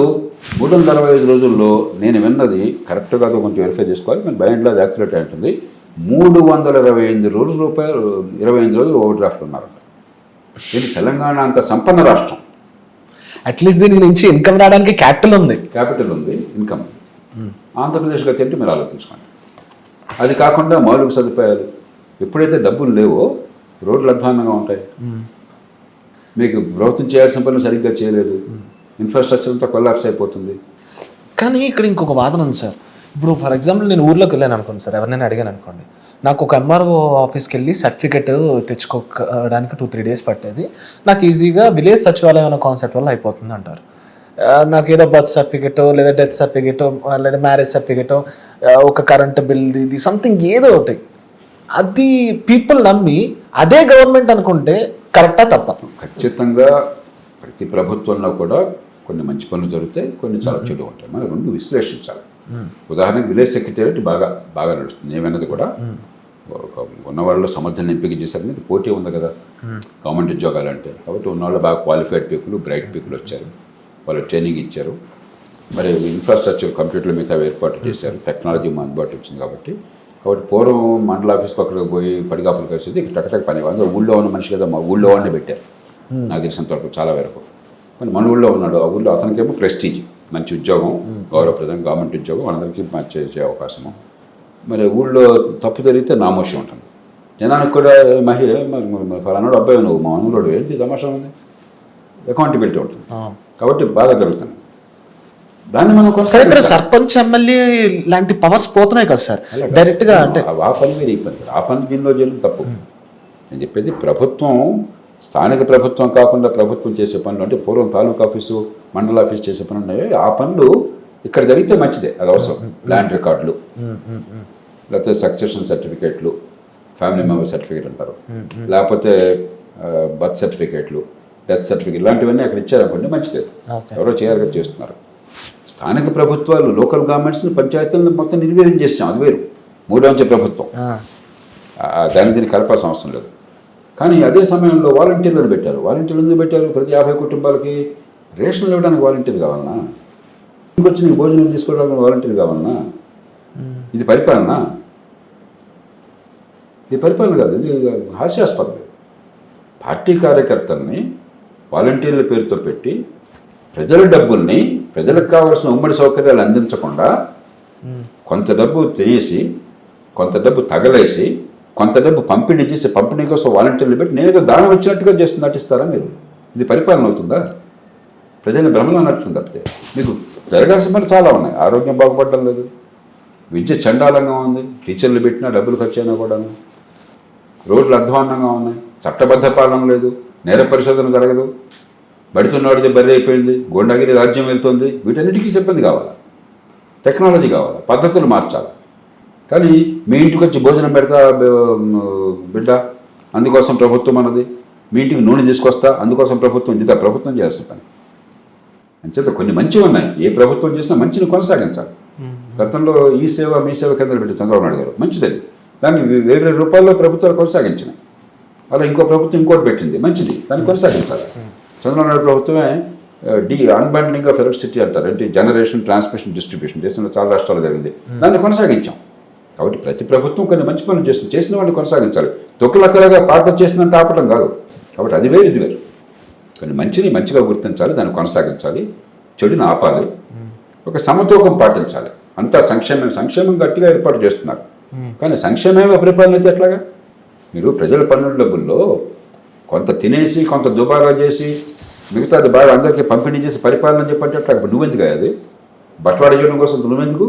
365 రోజుల్లో నేను విన్నది కరెక్ట్ కాదు, కొంచెం వెరిఫై చేసుకోవాలి, నేను బైండ్లో అది యాక్యురేట్ ఉంటుంది, 325 రోజులు ఓవర్ డ్రాఫ్ట్ ఉన్నారంట. ఇది తెలంగాణ అంత సంపన్న రాష్ట్రం. అట్లీస్ట్ దీని నుంచి ఇన్కమ్ రావడానికి క్యాపిటల్ ఉంది, ఇన్కమ్. ఆంధ్రప్రదేశ్ గతి అంటే మీరు ఆలోచించుకోండి. అది కాకుండా మౌలిక సదుపాయాలు, ఎప్పుడైతే డబ్బులు లేవో రోడ్లు అధ్వానంగా ఉంటాయి. మీకు ప్రభుత్వం చేయాల్సిన పనులు సరిగ్గా చేయలేదు, ఇన్ఫ్రాస్ట్రక్చర్ అంతా కొలాప్స్ అయిపోతుంది. కానీ ఇక్కడ ఇంకొక వాదన ఉంది సార్. ఇప్పుడు ఫర్ ఎగ్జాంపుల్ నేను ఊర్లోకి వెళ్ళాను అనుకోండి సార్, ఎవరినైనా అడిగాను అనుకోండి, నాకు ఒక ఎంఆర్ఓ ఆఫీస్కి వెళ్ళి సర్టిఫికెట్ తెచ్చుకోవడానికి 2-3 డేస్ పట్టేది, నాకు ఈజీగా విలేజ్ సచివాలయం అనే కాన్సెప్ట్ వల్ల అయిపోతుంది అంటారు. నాకు ఏదో బర్త్ సర్టిఫికెటో లేదా డెత్ సర్టిఫికెటో లేదా మ్యారేజ్ సర్టిఫికెటో ఒక కరెంట్ బిల్ ఇది సంథింగ్ ఏదో ఒకటి, అది పీపుల్ నమ్మి అదే గవర్నమెంట్ అనుకుంటే కరెక్టా తప్ప? ఖచ్చితంగా ప్రతి ప్రభుత్వంలో కూడా కొన్ని మంచి పనులు జరుగుతాయి, కొన్ని చాలా చెడు ఉంటాయి. మనం రెండు విశ్లేషించాలి. ఉదాహరణకు విలేజ్ సెక్రటేరియట్ బాగా నడుస్తుంది. ఏమైనది కూడా ఉన్నవాళ్ళు సమర్థన ఎంపిక చేశారనేది పోటీ ఉంది కదా గవర్నమెంట్ ఉద్యోగాలు అంటే. కాబట్టి ఉన్నవాళ్ళు బాగా క్వాలిఫైడ్ పీపుల్, బ్రైట్ పీపుల్ వచ్చారు, వాళ్ళు ట్రైనింగ్ ఇచ్చారు. మరి ఇన్ఫ్రాస్ట్రక్చర్ కంప్యూటర్ల మీద ఏర్పాటు చేశారు, టెక్నాలజీ అందుబాటు వచ్చింది. కాబట్టి పూర్వం మండల ఆఫీస్కి అక్కడికి పోయి పడిగాపులు కలిసేది, ఇక్కడ టకటక పని. అందరూ ఊళ్ళో ఉన్న మనిషి కదా, మా ఊళ్ళో వాడిని పెట్టారు నాకు తెలిసినంత వరకు చాలా వరకు. మరి మన ఊళ్ళో ఉన్నాడు, ఆ ఊళ్ళో అతనికేమో ప్రెస్టీజ్, మంచి ఉద్యోగం, గౌరవప్రదం, గవర్నమెంట్ ఉద్యోగం, అందరికీ చేసే అవకాశము. మరి ఊళ్ళో తప్పు జరిగితే నామోషం ఉంటుంది. జనానికి కూడా ఫలానాడు అబ్బాయి నువ్వు మా ఊళ్ళోడు ఏంటి తమాషా ఉంది, అకౌంటబిలిటీ ఉంటుంది. కాబట్టి బాగా జరుగుతుంది. దాన్ని మనం సర్పంచ్ ఎమ్మెల్యే లాంటి పవర్స్ పోతున్నాయి కదా సార్ డైరెక్ట్గా. అంటే ఆ పని మీరు ఈ పని, ఆ పని దీనిలో చేయడం తప్పు. నేను చెప్పేది ప్రభుత్వం, స్థానిక ప్రభుత్వం కాకుండా ప్రభుత్వం చేసే పనులు అంటే పూర్వం తాలూకా ఆఫీసు, మండల ఆఫీస్ చేసే పనులు ఉన్నాయి. ఆ పనులు ఇక్కడ జరిగితే మంచిదే, అది అవసరం. ల్యాండ్ రికార్డులు, లేకపోతే సక్సెషన్ సర్టిఫికేట్లు, ఫ్యామిలీ మెంబర్ సర్టిఫికేట్ అంటారు, లేకపోతే బర్త్ సర్టిఫికేట్లు, డెత్ సర్టిఫికేట్, ఇలాంటివన్నీ అక్కడ ఇచ్చారనుకోండి మంచిదే. ఎవరో చేయాలి చేస్తున్నారు. స్థానిక ప్రభుత్వాలు, లోకల్ గవర్నమెంట్స్ని, పంచాయతీలను మొత్తం నిర్వీర్యం చేసాం, అది వేరు. మూడో అంచె ప్రభుత్వం, దీన్ని కలపాల్సిన అవసరం లేదు. కానీ అదే సమయంలో వాలంటీర్లను పెట్టారు. వాలంటీర్లు ఎందుకు పెట్టారు? ప్రతి 50 కుటుంబాలకి రేషన్లు ఇవ్వడానికి వాలంటీర్ కావాలన్నా, ఇంకొచ్చి నీకు భోజనం తీసుకోవడానికి వాలంటీర్ కావాలన్నా? ఇది పరిపాలన? ఇది పరిపాలన కాదు, ఇది హాస్యాస్పదం. పార్టీ కార్యకర్తల్ని వాలంటీర్ల పేరుతో పెట్టి ప్రజల డబ్బుల్ని, ప్రజలకు కావాల్సిన ఉమ్మడి సౌకర్యాలు అందించకుండా కొంత డబ్బు తినేసి, కొంత డబ్బు తగలేసి, కొంత డబ్బు పంపిణీ చేసి, పంపిణీ కోసం వాలంటీర్లు పెట్టి నేరుగా దానం వచ్చినట్టుగా నటిస్తారా మీరు? ఇది పరిపాలన అవుతుందా? ప్రజల్ని భ్రమలో నడుతుంది తప్పితే. మీకు జరగాల్సిన పనులు చాలా ఉన్నాయి. ఆరోగ్యం బాగుపడడం లేదు, విద్య చండాలంగా ఉంది, టీచర్లు పెట్టినా డబ్బులు ఖర్చు అయినా కూడా, రోడ్లు అధ్వాన్నంగా ఉన్నాయి, చట్టబద్ధ పాలన లేదు, నేర పరిశోధన జరగదు, బడితున్నవాడిది బర్రె అయిపోయింది, గోండాగిరి రాజ్యం వెళ్తుంది. వీటన్నిటికీ సిబ్బంది కావాలి, టెక్నాలజీ కావాలి, పద్ధతులు మార్చాలి. కానీ మీ ఇంటికి వచ్చి భోజనం పెడతా బిడ్డ, అందుకోసం ప్రభుత్వం అన్నది. మీ ఇంటికి నూనె తీసుకొస్తా, అందుకోసం ప్రభుత్వం ఇది ప్రభుత్వం చేయాల్సిన పని. అంచేత కొన్ని మంచివి ఉన్నాయి. ఏ ప్రభుత్వం చేసినా మంచిని కొనసాగించాలి. గతంలో ఈ సేవ మీ సేవ కేంద్రాలు పెట్టి చంద్రబాబు నాయుడు గారు మంచిది. దాన్ని వేరే రూపాల్లో ప్రభుత్వాలు కొనసాగించినాయి. అలా ఇంకో ప్రభుత్వం ఇంకోటి పెట్టింది, మంచిది, దాన్ని కొనసాగించాలి. చంద్రబాబు నాయుడు ప్రభుత్వమే అన్బండ్లింగ్ ఆఫ్ ఎలక్ట్రిసిటీ అంటారు, అంటే జనరేషన్, ట్రాన్స్మిషన్, డిస్ట్రిబ్యూషన్ దేశంలో చాలా రాష్ట్రాలు జరిగింది. దాన్ని కొనసాగించాం. కాబట్టి ప్రతి ప్రభుత్వం కొన్ని మంచి పనులు చేసిన వాడిని కొనసాగించాలి. తొక్కులక్కలుగా పాత చేసినంత ఆపటం కాదు. కాబట్టి అది వేరు, ఇది వేరు. కొన్ని మంచిని మంచిగా గుర్తించాలి, దాన్ని కొనసాగించాలి, చెడుని ఆపాలి, ఒక సమతూకం పాటించాలి. అంతా సంక్షేమం గట్టిగా ఏర్పాటు చేస్తున్నారు. కానీ సంక్షేమమే పరిపాలన అయితే ఎట్లాగా? మీరు ప్రజల పన్నుల డబ్బుల్లో కొంత తినేసి కొంత దుబారా చేసి మిగతాది బాగా అందరికీ పంపిణీ చేసి పరిపాలన చెప్పంటే అట్లా నువ్వెందుకు అది బట్వాడ చేయడం కోసం నువ్వెందుకు?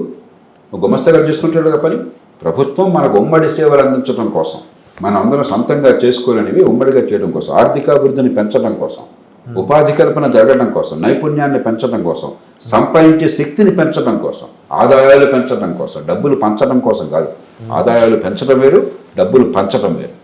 గుమస్తగా చేసుకుంటాడు పని. ప్రభుత్వం మనకు ఉమ్మడి సేవలు అందించడం కోసం, మనం అందరం సొంతంగా చేసుకోలేనివి ఉమ్మడిగా చేయడం కోసం, ఆర్థికాభివృద్ధిని పెంచడం కోసం, ఉపాధి కల్పన జరగడం కోసం, నైపుణ్యాన్ని పెంచడం కోసం, సంపాదించే శక్తిని పెంచడం కోసం, ఆదాయాలు పెంచడం కోసం, డబ్బులు పంచడం కోసం కాదు. ఆదాయాలు పెంచడం వేరు, డబ్బులు పంచడం వేరు.